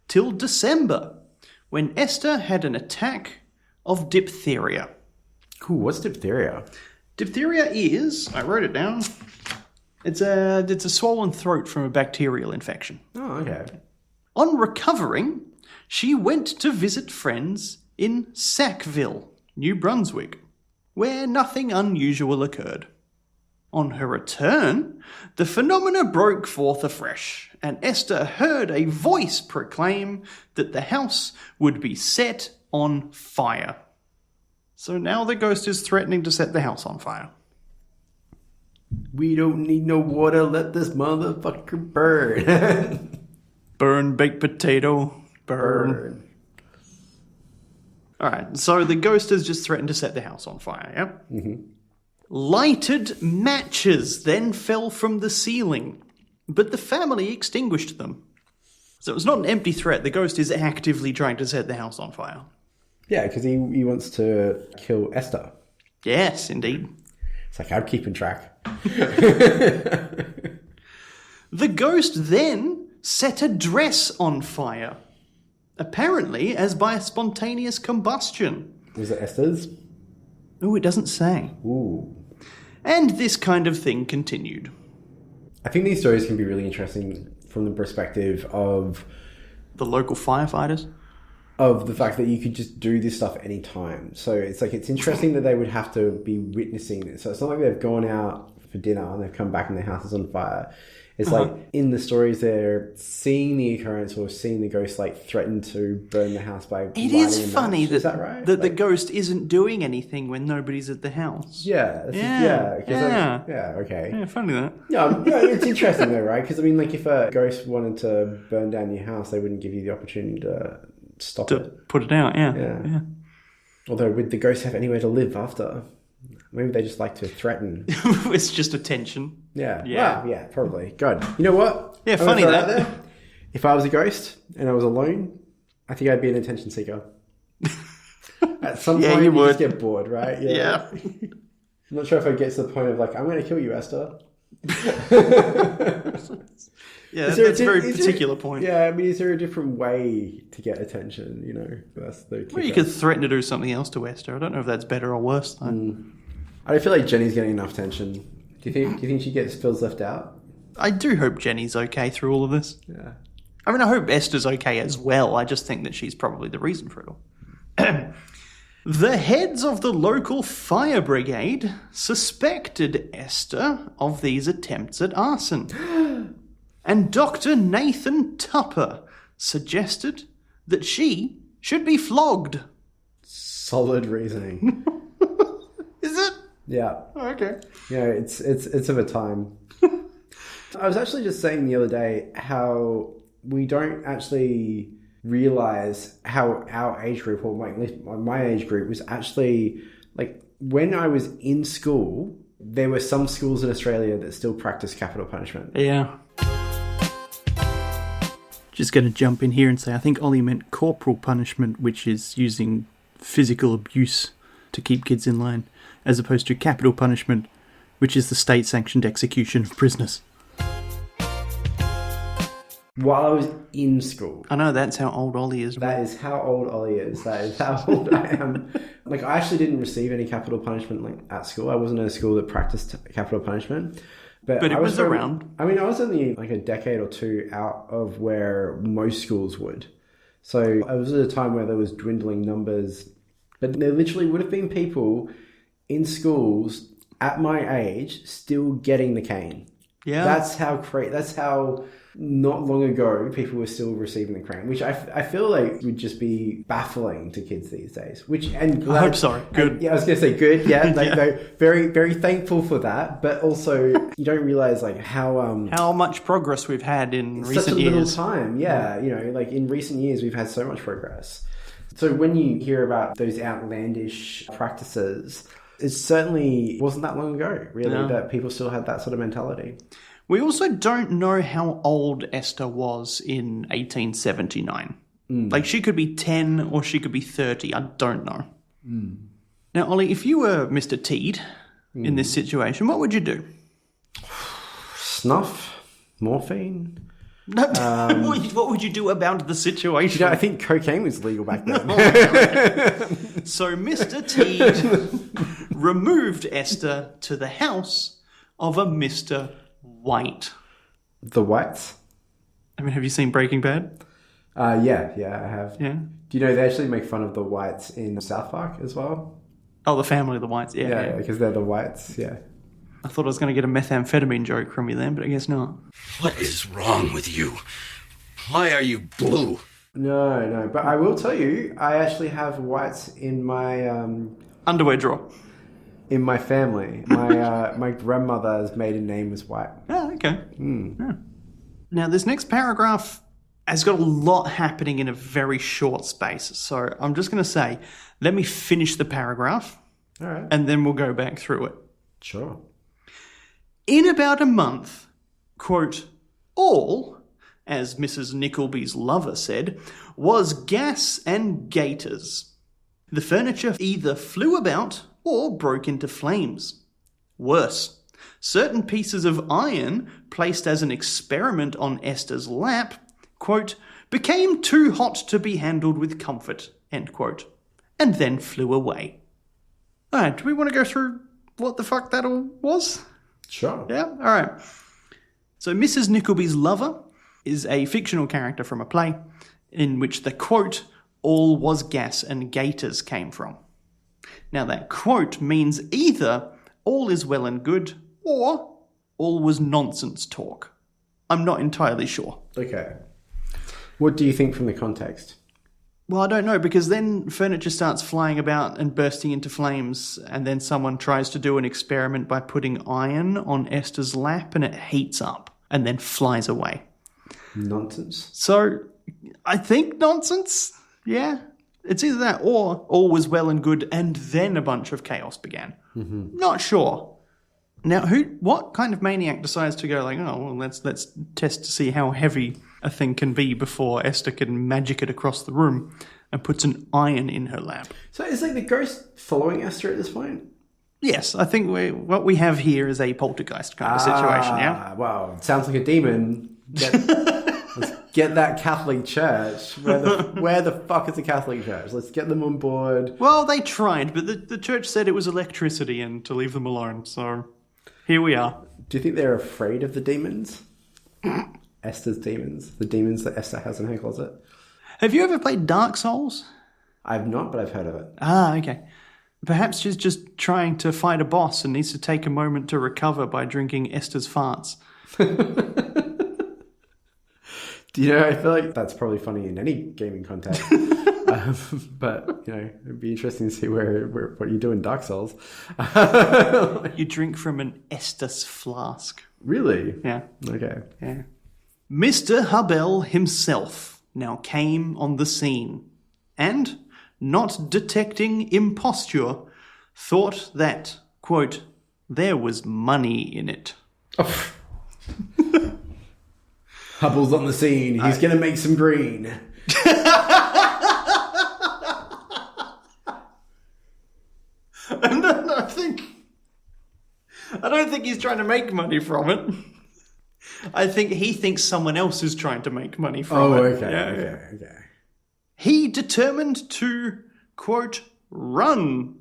till December, when Esther had an attack of diphtheria. Cool, what's diphtheria? Diphtheria is, I wrote it down, it's a swollen throat from a bacterial infection. Oh, okay. On recovering, she went to visit friends in Sackville, New Brunswick, where nothing unusual occurred. On her return, the phenomena broke forth afresh, and Esther heard a voice proclaim that the house would be set on fire. So now the ghost is threatening to set the house on fire. We don't need no water, let this motherfucker burn. Burn, baked potato, burn. Alright, so the ghost has just threatened to set the house on fire, yeah? Mm-hmm. Lighted matches then fell from the ceiling, but the family extinguished them. So it's not an empty threat, the ghost is actively trying to set the house on fire. Yeah, because he wants to kill Esther. Yes, indeed. It's like, I'm keeping track. The ghost then set a dress on fire, apparently as by spontaneous combustion. Was it Esther's? Oh, it doesn't say. Ooh. And this kind of thing continued. I think these stories can be really interesting from the perspective of... The local firefighters? Of the fact that you could just do this stuff anytime. So it's like, it's interesting that they would have to be witnessing this. So it's not like they've gone out for dinner and they've come back and their house is on fire. It's like in the stories they're seeing the occurrence or seeing the ghost like threaten to burn the house by It is funny is that right? that the ghost isn't doing anything when nobody's at the house. Yeah. Okay. Yeah, funny that. Yeah, it's interesting though, right? Because I mean, like if a ghost wanted to burn down your house, they wouldn't give you the opportunity to stop it. Put it out, yeah. Although, would the ghosts have anywhere to live after? Maybe they just like to threaten. It's just attention. Yeah. Well, yeah, probably. God. You know what? Yeah, funny that. There. If I was a ghost and I was alone, I think I'd be an attention seeker. At some point, you just get bored, right? Yeah. I'm not sure if I get to the point of like, I'm going to kill you, Esther. Yeah, that's a very particular point. Yeah, I mean, is there a different way to get attention? You know, that's the. Well, you could threaten to do something else to Esther. I don't know if that's better or worse. Though. I don't feel like Jenny's getting enough attention. Do you think she feels left out? I do hope Jenny's okay through all of this. Yeah. I mean, I hope Esther's okay as well. I just think that she's probably the reason for it all. The heads of the local fire brigade suspected Esther of these attempts at arson. And Dr. Nathan Tupper suggested that she should be flogged. Solid reasoning. Is it? Yeah. Oh, okay. Yeah, it's of a time. I was actually just saying the other day how we don't actually realize how our age group, or at least my age group, was actually like when I was in school. There were some schools in Australia that still practice capital punishment. Yeah. Just going to jump in here and say I think Ollie meant corporal punishment, which is using physical abuse to keep kids in line, as opposed to capital punishment, which is the state-sanctioned execution of prisoners. While I was in school. I know, that's how old Ollie is. That is how old Ollie is. That is how old I am. Like, I actually didn't receive any capital punishment at school. I wasn't in a school that practiced capital punishment. But it was around. I mean, I was only like a decade or two out of where most schools would. So it was at a time where there was dwindling numbers. But there literally would have been people in schools at my age still getting the cane. Yeah. That's how not long ago people were still receiving the cane, which I feel like would just be baffling to kids these days. I hope so. Good. Yeah, I was going to say good. Yeah, Yeah. No, very, very thankful for that. But also, you don't realize like how much progress we've had in recent such a years. little time. Yeah, you know, like in recent years we've had so much progress. So when you hear about those outlandish practices, it certainly wasn't that long ago, really, that people still had that sort of mentality. We also don't know how old Esther was in 1879. Like, she could be 10 or she could be 30. I don't know. Now, Ollie, if you were Mr. Teed in this situation, what would you do? Snuff? Morphine? What would you do about the situation? You know, I think cocaine was legal back then. So Mr. Teed removed Esther to the house of a Mr. White. The Whites? I mean, have you seen Breaking Bad? Yeah, I have. Yeah. Do you know they actually make fun of the Whites in South Park as well? Oh, the family of the Whites. Yeah. Because they're the Whites, yeah. I thought I was going to get a methamphetamine joke from you then, but I guess not. What is wrong with you? Why are you blue? No, but I will tell you, I actually have Whites in my Underwear drawer. in my family. My grandmother's maiden name was White. Oh, okay. Yeah. Now, this next paragraph has got a lot happening in a very short space. So I'm just going to say, let me finish the paragraph. All right. And then we'll go back through it. Sure. In about a month, quote, all, as Mrs. Nickleby's lover said, was gas and gaiters. The furniture either flew about or broke into flames. Worse, certain pieces of iron placed as an experiment on Esther's lap, quote, became too hot to be handled with comfort, end quote, and then flew away. All right, do we want to go through what the fuck that all was? Sure. Yeah? All right. So Mrs. Nickleby's lover is a fictional character from a play in which the quote, all was gas and gaiters came from. Now that quote means either all is well and good or all was nonsense talk. I'm not entirely sure. Okay. What do you think from the context? Well, I don't know, because then furniture starts flying about and bursting into flames, and then someone tries to do an experiment by putting iron on Esther's lap and it heats up and then flies away. Nonsense. So, I think nonsense. Yeah. It's either that or all was well and good and then a bunch of chaos began. Mm-hmm. Not sure. Now, what kind of maniac decides to go like, oh, well, let's test to see how heavy a thing can be before Esther can magic it across the room and puts an iron in her lap? So is like the ghost following Esther at this point? Yes, I think what we have here is a poltergeist kind of situation, yeah? Wow, sounds like a demon. Let's get that Catholic Church. Where the fuck is the Catholic Church? Let's get them on board. Well, they tried, but the church said it was electricity and to leave them alone, so here we are. Do you think they're afraid of the demons? Esther's demons. The demons that Esther has in her closet. Have you ever played Dark Souls? I've not, but I've heard of it. Ah, okay. Perhaps she's just trying to fight a boss and needs to take a moment to recover by drinking Esther's farts. Do you know, I feel like that's probably funny in any gaming context. But, you know, it'd be interesting to see what you do in Dark Souls. You drink from an Estus flask. Really? Yeah. Okay. Yeah. Mr. Hubell himself now came on the scene and, not detecting imposture, thought that, quote, there was money in it. Hubble's on the scene. He's going to make some green. And I don't think he's trying to make money from it. I think he thinks someone else is trying to make money from it. Okay. He determined to, quote, run.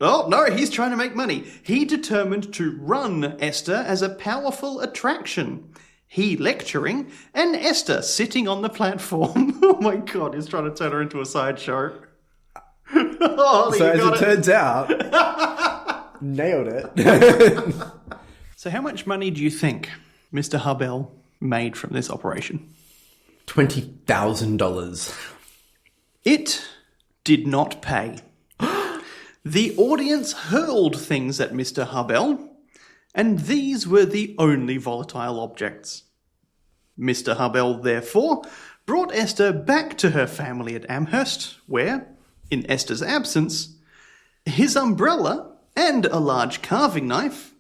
Oh, no, he's trying to make money. He determined to run Esther as a powerful attraction. He lecturing and Esther sitting on the platform. Oh my God, he's trying to turn her into a sideshow. Olly, So as it turns out, nailed it. So how much money do you think Mr. Hubell made from this operation? $20,000. It did not pay. The audience hurled things at Mr. Hubell, and these were the only volatile objects. Mr. Hubell, therefore, brought Esther back to her family at Amherst, where, in Esther's absence, his umbrella and a large carving knife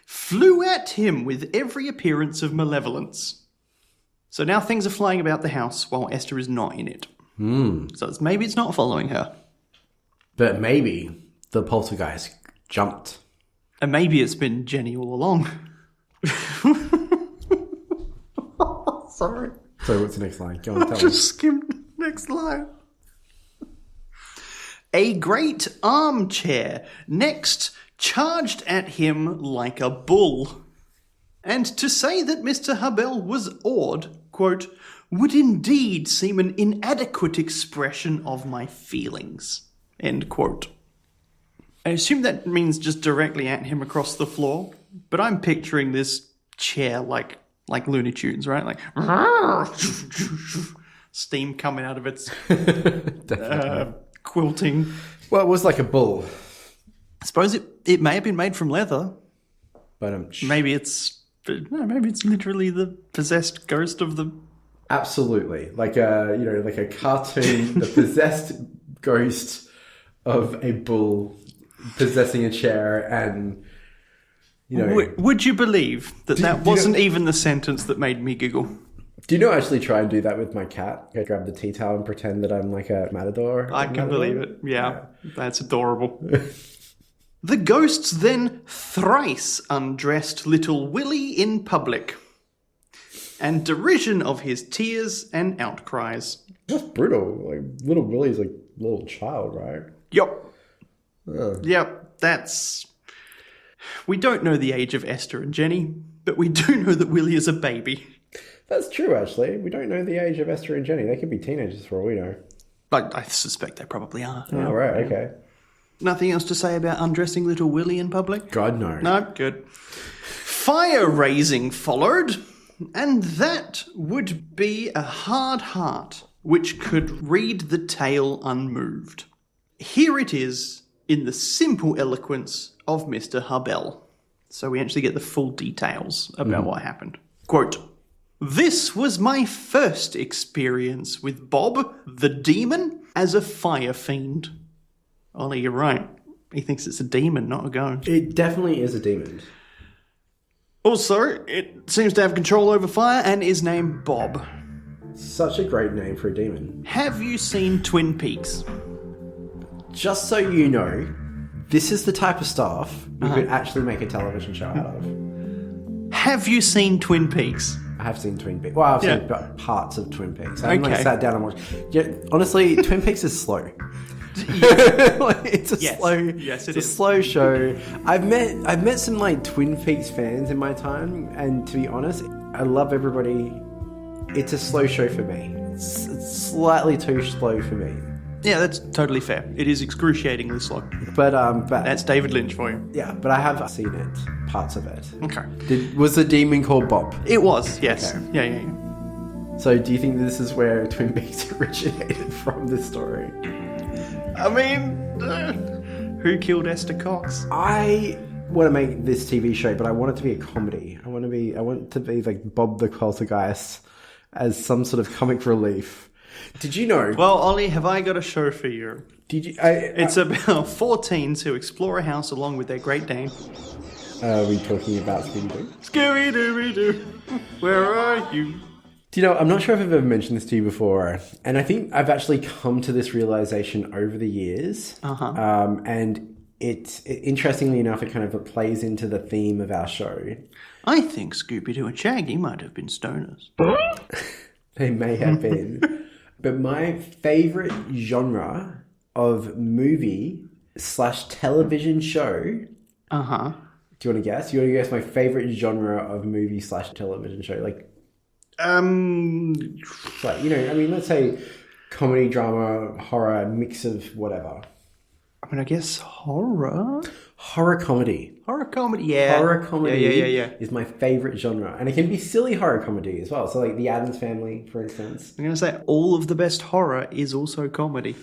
flew at him with every appearance of malevolence. So now things are flying about the house while Esther is not in it. So maybe it's not following her. But maybe the poltergeist jumped. And maybe it's been Jenny all along. Sorry. So what's the next line? Go on, tell me. Just skimmed next line. A great armchair next charged at him like a bull. And to say that Mr. Hubell was awed, quote, would indeed seem an inadequate expression of my feelings, end quote. I assume that means just directly at him across the floor, but I'm picturing this chair like Looney Tunes, right? Like steam coming out of its quilting. Well, it was like a bull. I suppose it may have been made from leather. But maybe it's literally the possessed ghost of the. Absolutely, like a cartoon, the possessed ghost of a bull possessing a chair, and Would you believe that wasn't even the sentence that made me giggle? Do you know I actually try and do that with my cat? I grab the tea towel and pretend that I'm like a matador. I can believe it. Yeah, that's adorable. The ghosts then thrice undressed little Willie in public, and derision of his tears and outcries. That's brutal. Like, little Willie's like a little child, right? Yup. Yep, that's... We don't know the age of Esther and Jenny, but we do know that Willie is a baby. That's true, actually. We don't know the age of Esther and Jenny. They could be teenagers for all we know. I suspect they probably are. Oh, right, okay. Nothing else to say about undressing little Willie in public? God, no. No, good. Fire raising followed, and that would be a hard heart which could read the tale unmoved. Here it is in the simple eloquence of Mr. Hubell. So we actually get the full details about what happened. Quote, this was my first experience with Bob, the demon, as a fire fiend. Olly, you're right. He thinks it's a demon, not a ghost. It definitely is a demon. Also, it seems to have control over fire and is named Bob. Such a great name for a demon. Have you seen Twin Peaks? Just so you know, this is the type of stuff you could actually make a television show out of. Have you seen Twin Peaks? I have seen Twin Peaks. Well, I've seen parts of Twin Peaks. I haven't sat down and watched. Yeah, honestly, Twin Peaks is slow. It's a slow show. I've met some like Twin Peaks fans in my time, and to be honest, I love everybody. It's a slow show for me. It's slightly too slow for me. Yeah, that's totally fair. It is excruciatingly slow. But that's David Lynch for you. Yeah, but I have seen it, parts of it. Okay. Was the demon called Bob? It was, yes. Okay. Yeah. So do you think this is where Twin Peaks originated from, this story? I mean, who killed Ester Cox? I want to make this TV show, but I want it to be a comedy. I want to be like Bob the Poltergeist as some sort of comic relief. Did you know? Well, Olly, have I got a show for you? Did you? It's about 4 teens who explore a house along with their Great Dane. Are we talking about Scooby-Doo? Scooby-Dooby-Doo, where are you? Do you know, I'm not sure if I've ever mentioned this to you before, and I think I've actually come to this realization over the years. And it interestingly enough, it kind of plays into the theme of our show. I think Scooby-Doo and Shaggy might have been stoners. They may have been. But my favourite genre of movie/television show... Do you want to guess? You want to guess my favourite genre of movie/television show? Like, let's say comedy, drama, horror, mix of whatever. I mean, I guess horror? Horror comedy. Horror comedy, yeah. Horror comedy yeah. is my favourite genre. And it can be silly horror comedy as well. So like The Addams Family, for instance. I'm going to say all of the best horror is also comedy.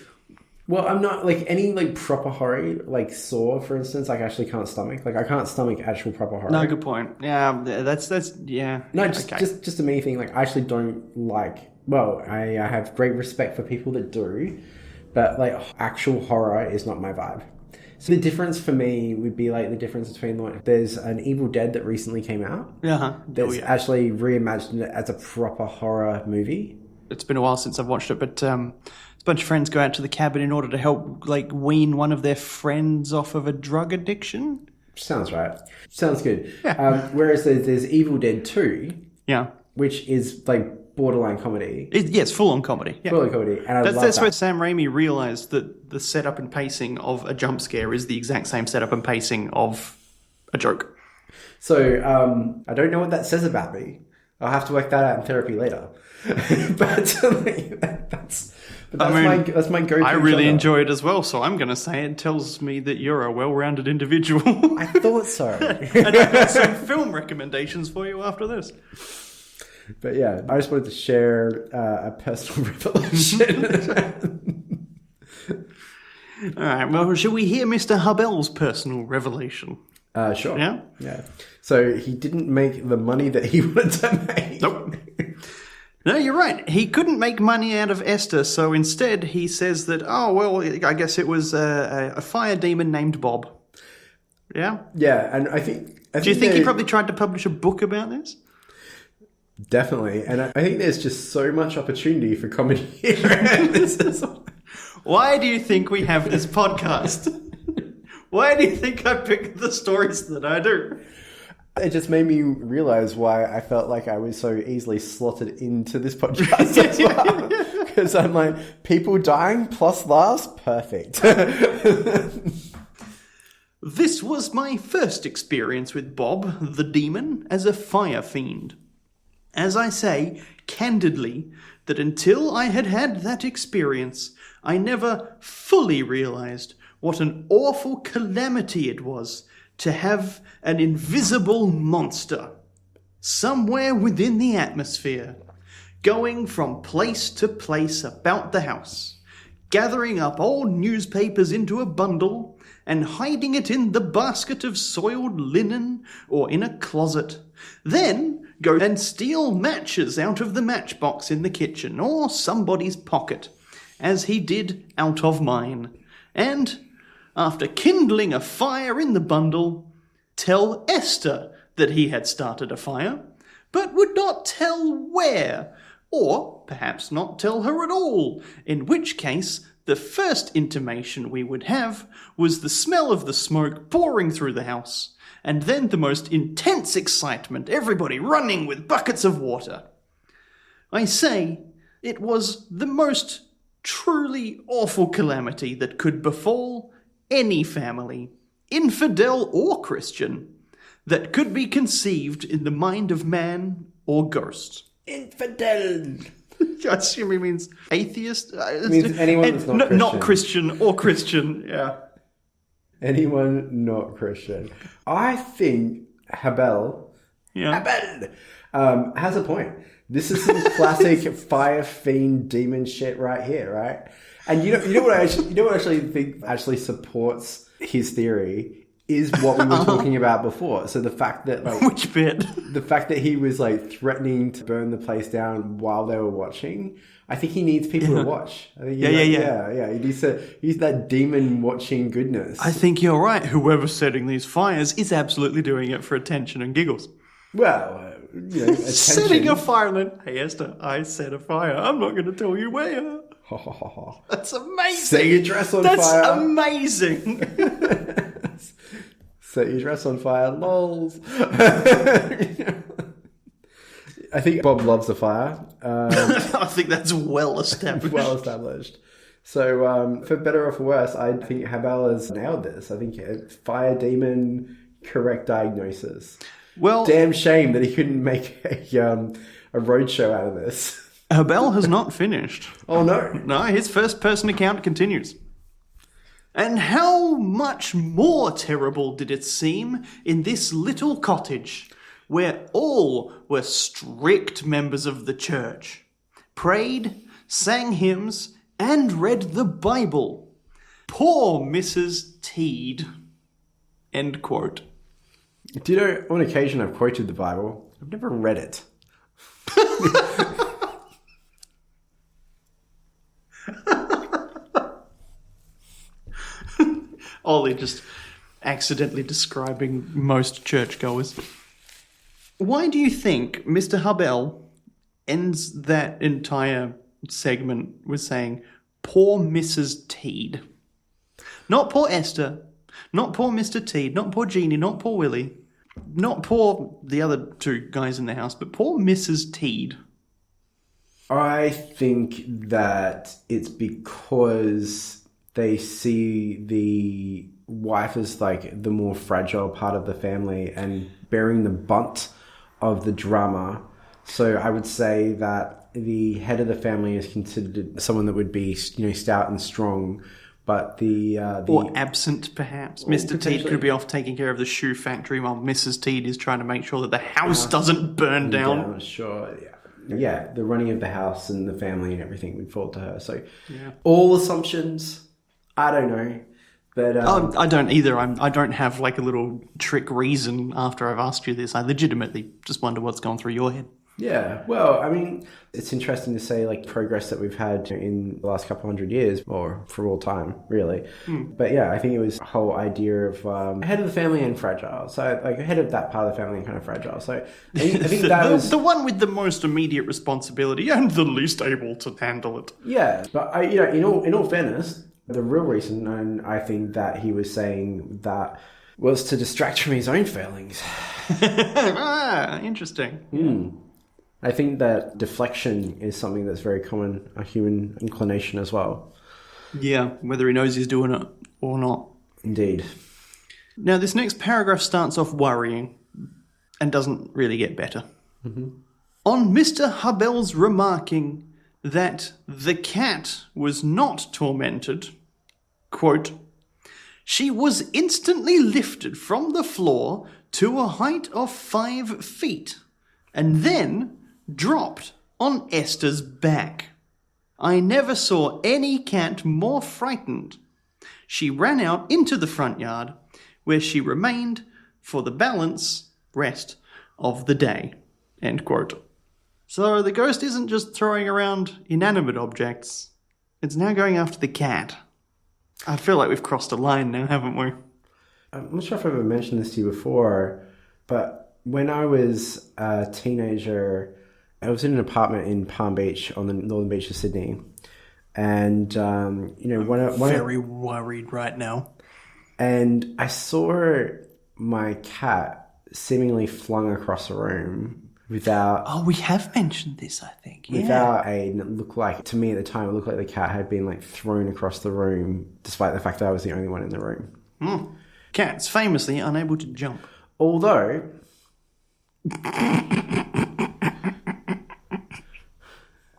Well, I'm not, like, any, like, proper horror, like Saw, for instance, like, I actually can't stomach. Like, I can't stomach actual proper horror. No, good point. Yeah, yeah. No, okay. just a me thing. Like, I actually don't like... Well, I have great respect for people that do, but, like, actual horror is not my vibe. So the difference for me would be, like, the difference between, like, there's an Evil Dead that recently came out. That's actually reimagined it as a proper horror movie. It's been a while since I've watched it, but a bunch of friends go out to the cabin in order to help, like, wean one of their friends off of a drug addiction. Sounds right. Sounds good. Yeah. Whereas there's Evil Dead 2, yeah, which is, like, borderline comedy. It's full-on comedy. Yeah. Full-on comedy, and that's that. Where Sam Raimi realised that the setup and pacing of a jump scare is the exact same setup and pacing of a joke. So, I don't know what that says about me. I'll have to work that out in therapy later. But that's my go-to. I really genre. enjoy it as well, so I'm going to say it tells me that you're a well-rounded individual. I thought so. And I've got some film recommendations for you after this. But yeah, I just wanted to share a personal revelation. All right, well, shall we hear Mr. Hubell's personal revelation? Sure. Yeah? Yeah. So he didn't make the money that he wanted to make. Nope. No, you're right. He couldn't make money out of Esther, so instead he says that, oh, well, I guess it was a fire demon named Bob. Yeah? Yeah, and I think... Do you think he probably tried to publish a book about this? Definitely. And I think there's just so much opportunity for comedy here. Why do you think we have this podcast? Why do you think I pick the stories that I do? It just made me realise why I felt like I was so easily slotted into this podcast as well. Because I'm like, people dying plus laughs, perfect. This was my first experience with Bob, the demon, as a fire fiend. As I say, candidly, that until I had had that experience, I never fully realised what an awful calamity it was to have an invisible monster somewhere within the atmosphere, going from place to place about the house, gathering up old newspapers into a bundle and hiding it in the basket of soiled linen or in a closet, then go and steal matches out of the matchbox in the kitchen or somebody's pocket, as he did out of mine, and, after kindling a fire in the bundle, tell Esther that he had started a fire, but would not tell where, or perhaps not tell her at all, in which case the first intimation we would have was the smell of the smoke pouring through the house, and then the most intense excitement, everybody running with buckets of water. I say, it was the most truly awful calamity that could befall any family, infidel or Christian, that could be conceived in the mind of man or ghost. Infidel! I assume he means atheist? It means anyone that's not Christian. Not Christian or Christian, yeah. Anyone not Christian. I think Habel has a point. This is some classic fire fiend demon shit right here, right? And you know what I actually think actually supports his theory is what we were talking about before. So the fact that which bit? The fact that he was threatening to burn the place down while they were watching. I think he needs people to watch. I think yeah. He's that demon watching goodness. I think you're right. Whoever's setting these fires is absolutely doing it for attention and giggles. Well, attention. Setting a fire and then, hey Esther, I set a fire. I'm not going to tell you where. That's amazing. Set your dress on That's fire. That's amazing. Set your dress on fire. Lols. I think Bob loves a fire. I think that's well established. Well established. So, for better or for worse, I think Habel has nailed this. I think fire demon, correct diagnosis. Well, damn shame that he couldn't make a roadshow out of this. Habel has not finished. Oh no. No, his first person account continues. And how much more terrible did it seem in this little cottage, where all were strict members of the church, prayed, sang hymns, and read the Bible. Poor Mrs. Teed. End quote. Do you know, on occasion I've quoted the Bible. I've never read it. Ollie just accidentally describing most churchgoers. Why do you think Mr. Habel ends that entire segment with saying, poor Mrs. Teed? Not poor Esther, not poor Mr. Teed, not poor Jeannie, not poor Willie, not poor the other two guys in the house, but poor Mrs. Teed. I think that it's because they see the wife as like the more fragile part of the family and bearing the brunt of the drama. So I would say that the head of the family is considered someone that would be, stout and strong, but or absent, perhaps. Mr. Teed could be off taking care of the shoe factory while Mrs. Teed is trying to make sure that the house doesn't burn down. Sure, yeah. Yeah, the running of the house and the family and everything would fall to her. So all assumptions, I don't know. But I don't either. I don't have like a little trick reason after I've asked you this. I legitimately just wonder what's gone through your head. Yeah, well, I mean, it's interesting to say like progress that we've had in the last couple hundred years, or for all time, really. But yeah, I think it was a whole idea of head of the family and fragile. So like head of that part of the family and kind of fragile. So I think that was the one with the most immediate responsibility and the least able to handle it. Yeah, but in all fairness, the real reason, and I think that he was saying that, was to distract from his own failings. Interesting. I think that deflection is something that's very common, a human inclination as well. Yeah, whether he knows he's doing it or not. Indeed. Now, this next paragraph starts off worrying and doesn't really get better. On Mr. Habel's remarking that the cat was not tormented, quote, she was instantly lifted from the floor to a height of 5 feet and then dropped on Esther's back. I never saw any cat more frightened. She ran out into the front yard, where she remained for the rest of the day. End quote. So the ghost isn't just throwing around inanimate objects. It's now going after the cat. I feel like we've crossed a line now, haven't we? I'm not sure if I've ever mentioned this to you before, but when I was a teenager, I was in an apartment in Palm Beach on the northern beach of Sydney. And, very worried right now. And I saw my cat seemingly flung across the room without... Oh, we have mentioned this, I think. Yeah. Without to me at the time, it looked like the cat had been like thrown across the room, despite the fact that I was the only one in the room. Cats famously unable to jump. Although...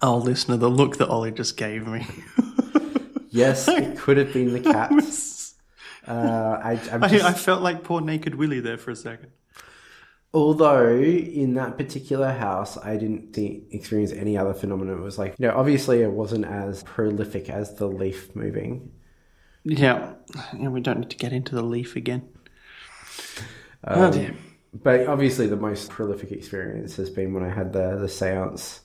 Oh, listener, the look that Ollie just gave me. Yes, it could have been the cat. I felt like poor naked Willie there for a second. Although, in that particular house, I didn't experience any other phenomenon. It was like, obviously it wasn't as prolific as the leaf moving. Yeah, we don't need to get into the leaf again. Oh, dear. But obviously the most prolific experience has been when I had the seance.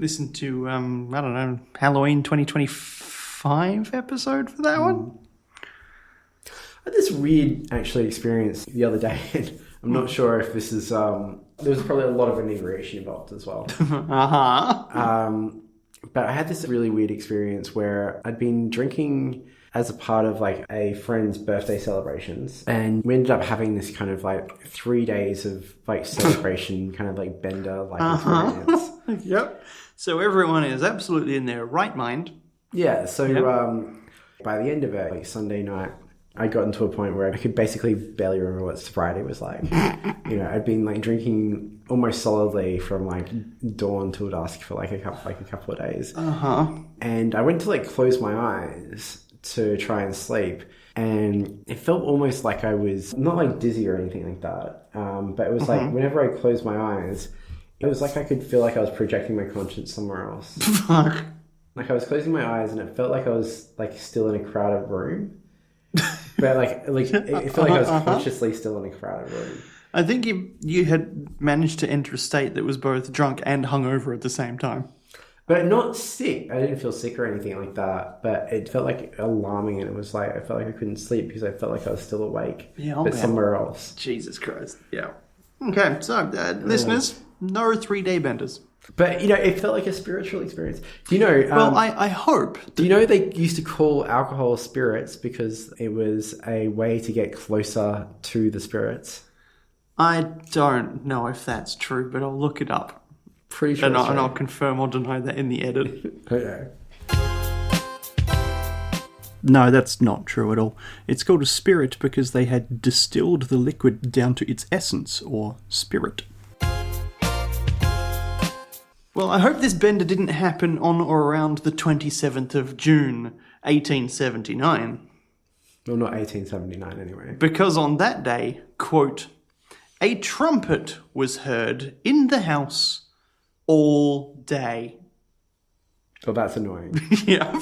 Listen to, Halloween 2025 episode for that one. I had this weird, actually, experience the other day. I'm not sure if this is... there was probably a lot of inebriation involved as well. But I had this really weird experience where I'd been drinking as a part of like a friend's birthday celebrations, and we ended up having this kind of like 3 days of like celebration kind of like bender like experience. Yep. So everyone is absolutely in their right mind. Yeah, so by the end of it, like Sunday night, I got into a point where I could basically barely remember what sobriety was like. I'd been like drinking almost solidly from like dawn till dusk for like a couple of days. And I went to like close my eyes to try and sleep, and it felt almost like I was not like dizzy or anything like that. But it was like whenever I closed my eyes, it was like I could feel like I was projecting my conscience somewhere else. Fuck. Like I was closing my eyes and it felt like I was like still in a crowded room. But like it felt like I was consciously still in a crowded room. I think you had managed to enter a state that was both drunk and hungover at the same time. But not sick. I didn't feel sick or anything like that. But it felt like alarming, and it was like I felt like I couldn't sleep because I felt like I was still awake, but somewhere else. Jesus Christ. Yeah. Okay, so listeners, no 3-day benders. But, it felt like a spiritual experience. Do you know... well, I hope. Do you know they used to call alcohol spirits because it was a way to get closer to the spirits? I don't know if that's true, but I'll look it up. Pretty sure and I'll confirm or deny that in the edit. Okay. No, that's not true at all. It's called a spirit because they had distilled the liquid down to its essence, or spirit. Well, I hope this bender didn't happen on or around the 27th of June, 1879. Well, not 1879 anyway. Because on that day, quote, a trumpet was heard in the house all day. Well, that's annoying. Yeah.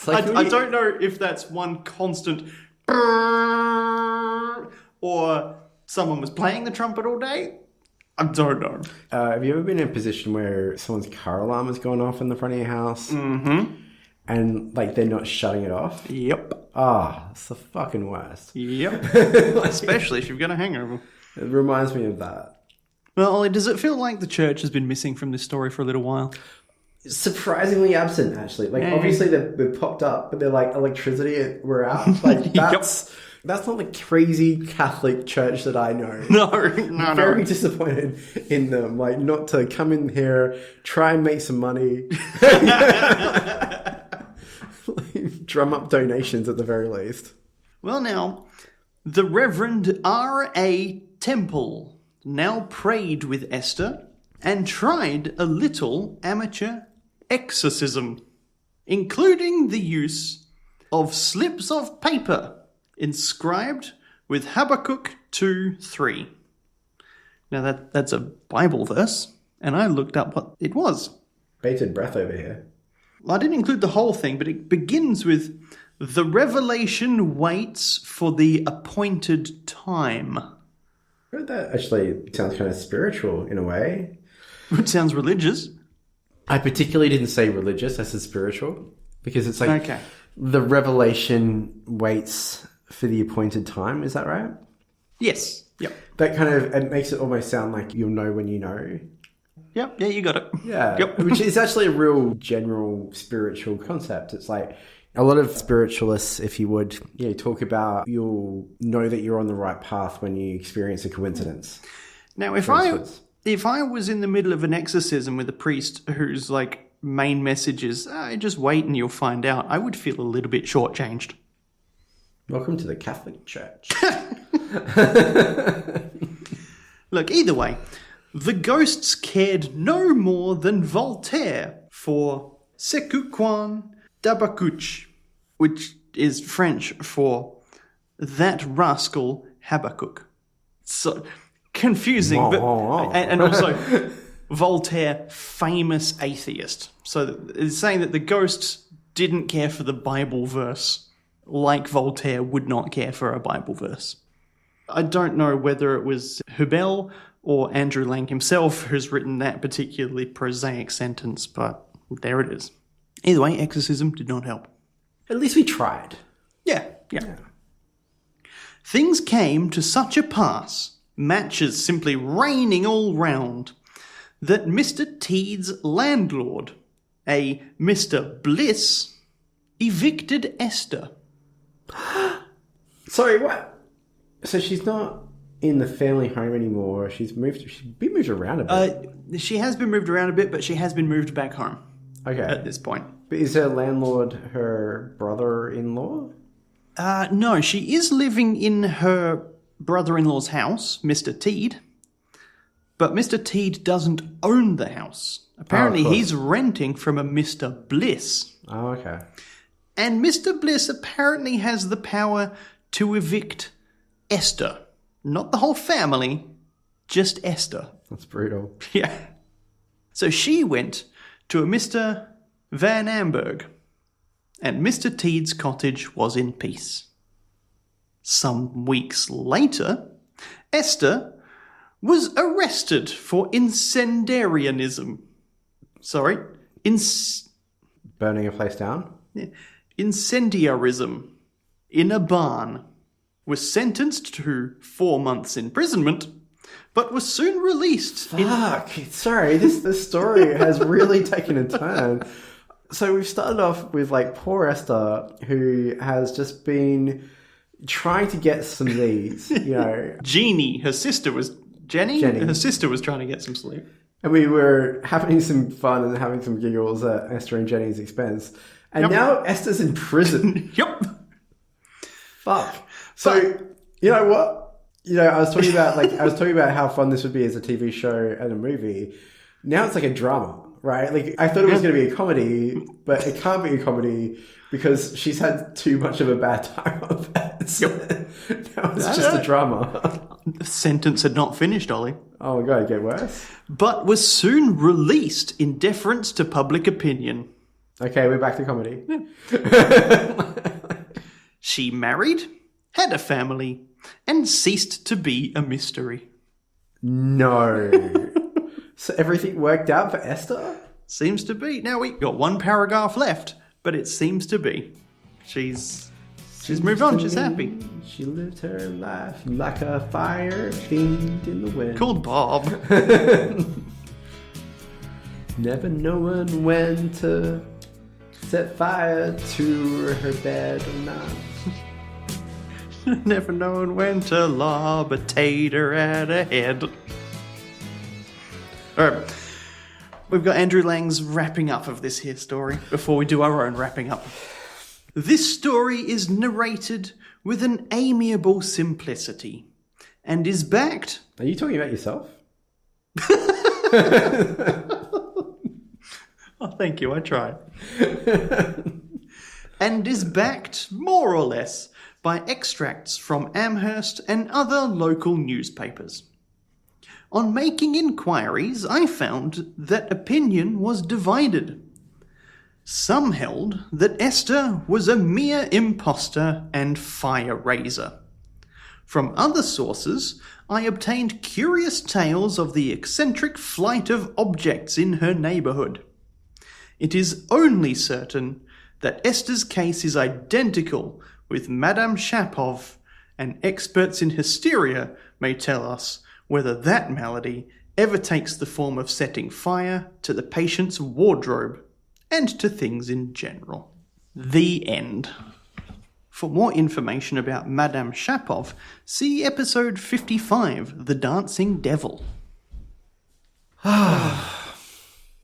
Like I don't know if that's one constant or someone was playing the trumpet all day. I don't know. Have you ever been in a position where someone's car alarm has gone off in the front of your house? Mm-hmm. And, like, they're not shutting it off? Yep. It's the fucking worst. Yep. Especially if you've got a hangover. It reminds me of that. Well, Ollie, does it feel like the church has been missing from this story for a little while? Surprisingly absent, actually. Like, obviously they've popped up, but they're like, electricity, we're out. Like, that's not the crazy Catholic church that I know. No. I'm very disappointed in them. Like, not to come in here, try and make some money. Drum up donations at the very least. Well, now, the Reverend R.A. Temple now prayed with Esther and tried a little amateur exorcism, including the use of slips of paper inscribed with Habakkuk 2:3. Now that's a Bible verse, and I looked up what it was. Bated breath over here. Well, I didn't include the whole thing, but it begins with, the revelation waits for the appointed time. That actually sounds kind of spiritual in a way. It sounds religious. I particularly didn't say religious, I said spiritual. Because it's like, okay, the revelation waits for the appointed time, is that right? Yes. Yep. That kind of, it makes it almost sound like you'll know when you know. Yep, yeah, you got it. Yeah, yep. Which is actually a real general spiritual concept. It's like a lot of spiritualists, if you would, talk about you'll know that you're on the right path when you experience a coincidence. Now, if I was in the middle of an exorcism with a priest whose like main message is just wait and you'll find out, I would feel a little bit shortchanged. Welcome to the Catholic Church. Look, either way, the ghosts cared no more than Voltaire for "Ce que quan d'Habakkuk," which is French for "that rascal Habakkuk." So confusing, but and also Voltaire, famous atheist. So it's saying that the ghosts didn't care for the Bible verse, like Voltaire would not care for a Bible verse. I don't know whether it was Hubel or Andrew Lang himself who's written that particularly prosaic sentence, but there it is. Either way, exorcism did not help. At least we tried. Yeah. Things came to such a pass, matches simply raining all round, that Mr. Teed's landlord, a Mr. Bliss, evicted Esther. Sorry, what? So she's not in the family home anymore. She's been moved around a bit. She has been moved around a bit, but she has been moved back home. Okay. At this point. But is her landlord her brother-in-law? No, she is living in her brother-in-law's house, Mr. Teed. But Mr. Teed doesn't own the house. Apparently he's renting from a Mr. Bliss. Oh, okay. And Mr. Bliss apparently has the power to evict Esther. Not the whole family, just Esther. That's brutal. Yeah. So she went to a Mr. Van Amberg, and Mr. Teed's cottage was in peace. Some weeks later, Esther was arrested for incendiarism. Sorry, Burning a place down? Incendiarism in a barn. Was sentenced to 4 months imprisonment, but was soon released. Fuck. Sorry, this story has really taken a turn. So we've started off with, like, poor Esther, who has just been trying to get some leads, you know. Jeannie, her sister was... Jenny? Her sister was trying to get some sleep. And we were having some fun and having some giggles at Esther and Jenny's expense. And now Esther's in prison. Yep. Fuck. So, you know what? You know, I was talking about how fun this would be as a TV show and a movie. Now it's like a drama, right? Like, I thought it was going to be a comedy, but it can't be a comedy because she's had too much of a bad time of it. Now it's just a drama. The sentence had not finished, Ollie. Oh my God, it get worse? But was soon released in deference to public opinion. Okay, we're back to comedy. She married, had a family, and ceased to be a mystery. No. So everything worked out for Esther? Seems to be. Now we got one paragraph left, but it seems to be. She's moved on. She's happy. She lived her life like a fire fiend in the wind. Called Bob. Never knowing when to set fire to her bed or not. Never knowing when to lob a tater at a head. Alright. We've got Andrew Lang's wrapping up of this here story before we do our own wrapping up. This story is narrated with an amiable simplicity and is backed... Are you talking about yourself? Oh, thank you, I tried. And is backed, more or less, by extracts from Amherst and other local newspapers. On making inquiries, I found that opinion was divided. Some held that Esther was a mere impostor and fire-raiser. From other sources, I obtained curious tales of the eccentric flight of objects in her neighbourhood. It is only certain that Esther's case is identical with Madame Shapov, and experts in hysteria may tell us whether that malady ever takes the form of setting fire to the patient's wardrobe and to things in general. The end. For more information about Madame Shapov, see episode 55, The Dancing Devil.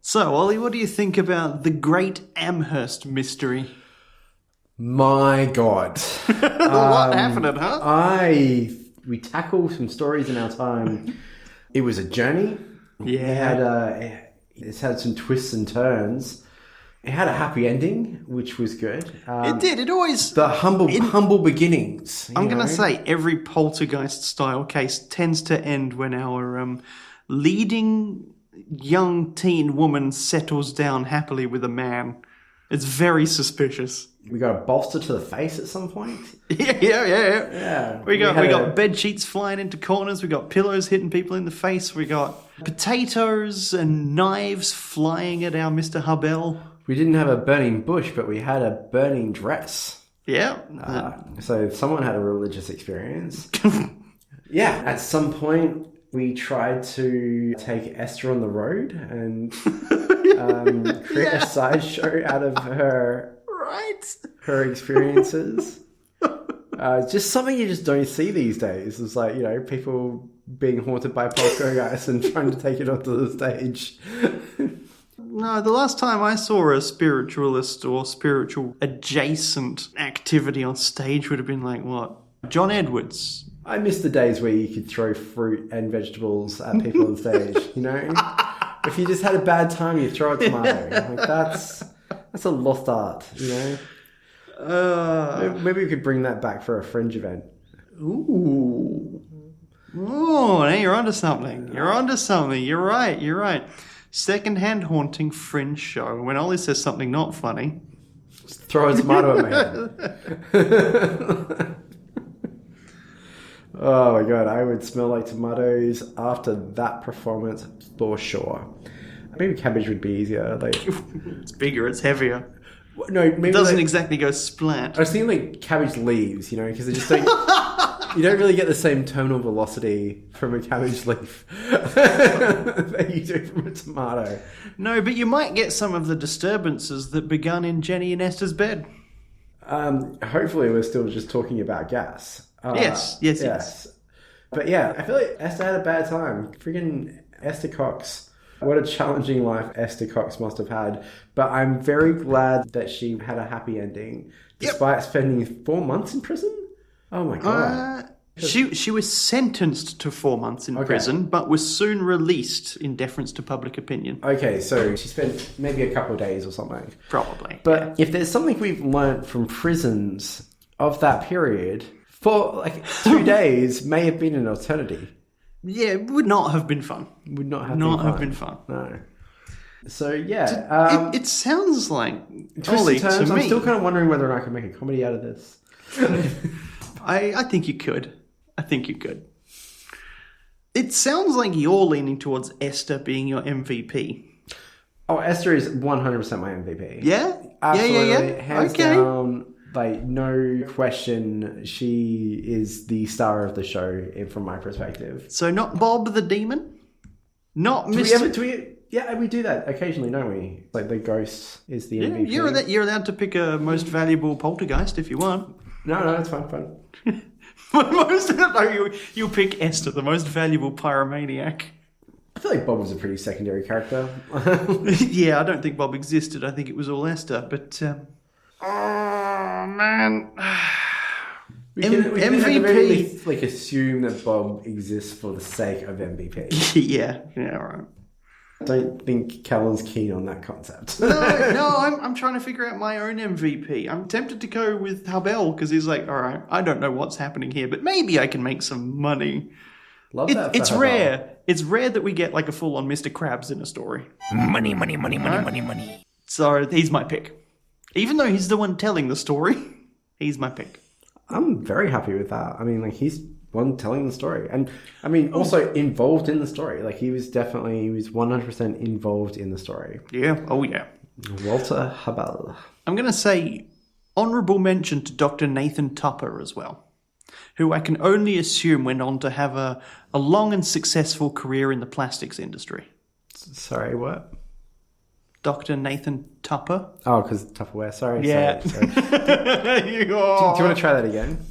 So, Ollie, what do you think about the Great Amherst Mystery? My God. A lot happening, huh? We tackle some stories in our time. It was a journey. Yeah. It's had some twists and turns. It had a happy ending, which was good. It did. It always... The humble beginnings. I'm going to say every poltergeist-style case tends to end when our leading young teen woman settles down happily with a man. It's very suspicious. We got a bolster to the face at some point. Yeah. We got bed sheets flying into corners. We got pillows hitting people in the face. We got potatoes and knives flying at our Mr. Hubell. We didn't have a burning bush, but we had a burning dress. Yeah. So someone had a religious experience. Yeah, at some point we tried to take Esther on the road and create a sideshow out of her experiences. Just something you just don't see these days. It's like, people being haunted by poltergeists and trying to take it onto the stage. No, the last time I saw a spiritualist or spiritual adjacent activity on stage would have been like, what? John Edwards. I miss the days where you could throw fruit and vegetables at people on stage, If you just had a bad time, you throw a tomato. Like that's a lost art, Maybe we could bring that back for a fringe event. Ooh. Oh, now you're onto something. You're right. Second-hand haunting fringe show. When Ollie says something not funny, just throw a tomato at me. Oh my god, I would smell like tomatoes after that performance for sure. Maybe cabbage would be easier. It's bigger, it's heavier. No, maybe it doesn't exactly go splat. I was thinking cabbage leaves, because they just don't. You don't really get the same tonal velocity from a cabbage leaf that you do from a tomato. No, but you might get some of the disturbances that begun in Jenny and Esther's bed. Hopefully we're still just talking about gas. Yes. But yeah, I feel like Esther had a bad time. Freaking Ester Cox. What a challenging life Ester Cox must have had. But I'm very glad that she had a happy ending, despite spending 4 months in prison. Oh my god. She was sentenced to 4 months in prison, but was soon released in deference to public opinion. Okay, so she spent maybe a couple of days or something. Probably. But if there's something we've learnt from prisons of that period, for 2 days may have been an eternity. Yeah, it would not have been fun. Would not have been fun. No. So yeah, it sounds like Olly, to me. I'm still kind of wondering whether or not I can make a comedy out of this. I think you could. It sounds like you're leaning towards Esther being your MVP. Oh, Esther is 100% my MVP. Yeah? Absolutely. Yeah. Hands down, no question, she is the star of the show from my perspective. So not Bob the Demon? Not Do Mr. we do that occasionally, don't we? Like the ghost is the MVP. You're allowed to pick a most valuable poltergeist if you want. No, it's fine. You'll pick Esther, the most valuable pyromaniac. I feel like Bob was a pretty secondary character. Yeah, I don't think Bob existed. I think it was all Esther. But oh man, we can at the very least assume that Bob exists for the sake of MVP. yeah, right. I don't think Callum's keen on that concept. No, I'm trying to figure out my own MVP. I'm tempted to go with Habel because he's like, all right, I don't know what's happening here, but maybe I can make some money. Love that. It's rare. It's rare that we get a full-on Mr. Krabs in a story. Money. So he's my pick. Even though he's the one telling the story, he's my pick. I'm very happy with that. I mean, he's one telling the story. And, also involved in the story. He was 100% involved in the story. Yeah. Oh, yeah. Walter Habel. I'm going to say honourable mention to Dr. Nathan Tupper as well, who I can only assume went on to have a long and successful career in the plastics industry. Sorry, what? Dr. Nathan Tupper. Oh, because Tupperware. Sorry. Yeah. Sorry. Do you want to try that again?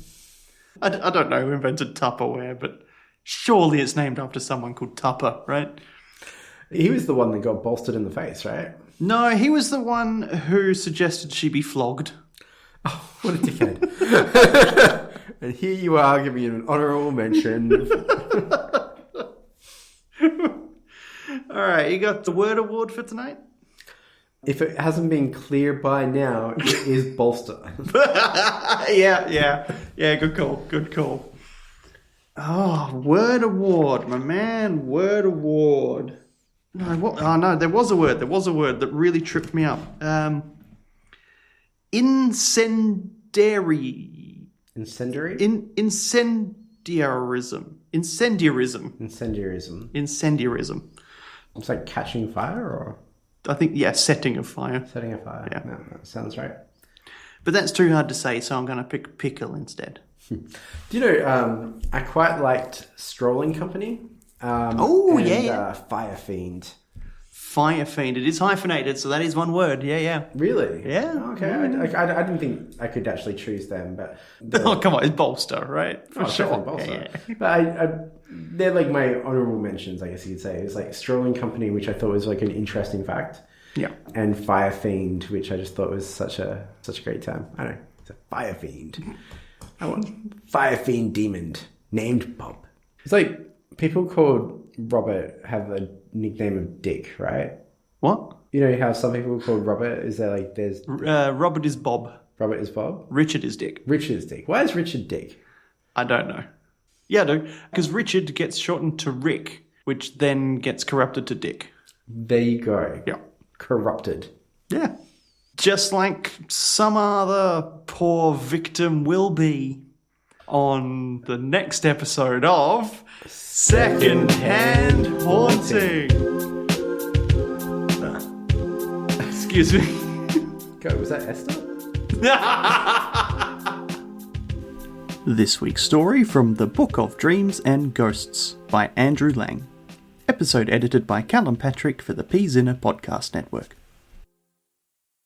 I don't know who invented Tupperware, but surely it's named after someone called Tupper, right? He was the one that got bolstered in the face, right? No, he was the one who suggested she be flogged. Oh, what a dickhead. And here you are giving an honourable mention. All right, you got the word award for tonight? If it hasn't been clear by now, it is bolster. Yeah, good call. Oh, word award, my man, word award. No, there was a word that really tripped me up. Incendiary. Incendiary? Incendiarism. It's like catching fire, or? I think, setting of fire. Setting a fire. Yeah. No, that sounds right. But that's too hard to say, so I'm going to pick pickle instead. Do you know, I quite liked Strolling Company. Fire Fiend. Fire Fiend. It is hyphenated, so that is one word. Yeah. Really? Yeah. Okay. I didn't think I could actually choose them, but... Oh, come on. It's Bolster, right? For sure. Bolster. Yeah. But they're like my honourable mentions, I guess you could say. It was like Strolling Company, which I thought was like an interesting fact. Yeah. And Fire Fiend, which I just thought was such a great term. I don't know. It's a Fire Fiend. I want Fire Fiend Demon named Bob. It's like people called Robert have a nickname of Dick, right? What? You know how some people called Robert? Is there like there's Robert is Bob. Robert is Bob. Richard is Dick. Richard is Dick. Why is Richard Dick? I don't know. Yeah, I do. Because Richard gets shortened to Rick, which then gets corrupted to Dick. There you go. Yeah. Corrupted. Yeah. Just like some other poor victim will be on the next episode of Second-Hand Haunting. Excuse me. God, was that Esther? This week's story from the Book of Dreams and Ghosts by Andrew Lang. Episode edited by Callum Patrick for the P-Zinner Podcast Network.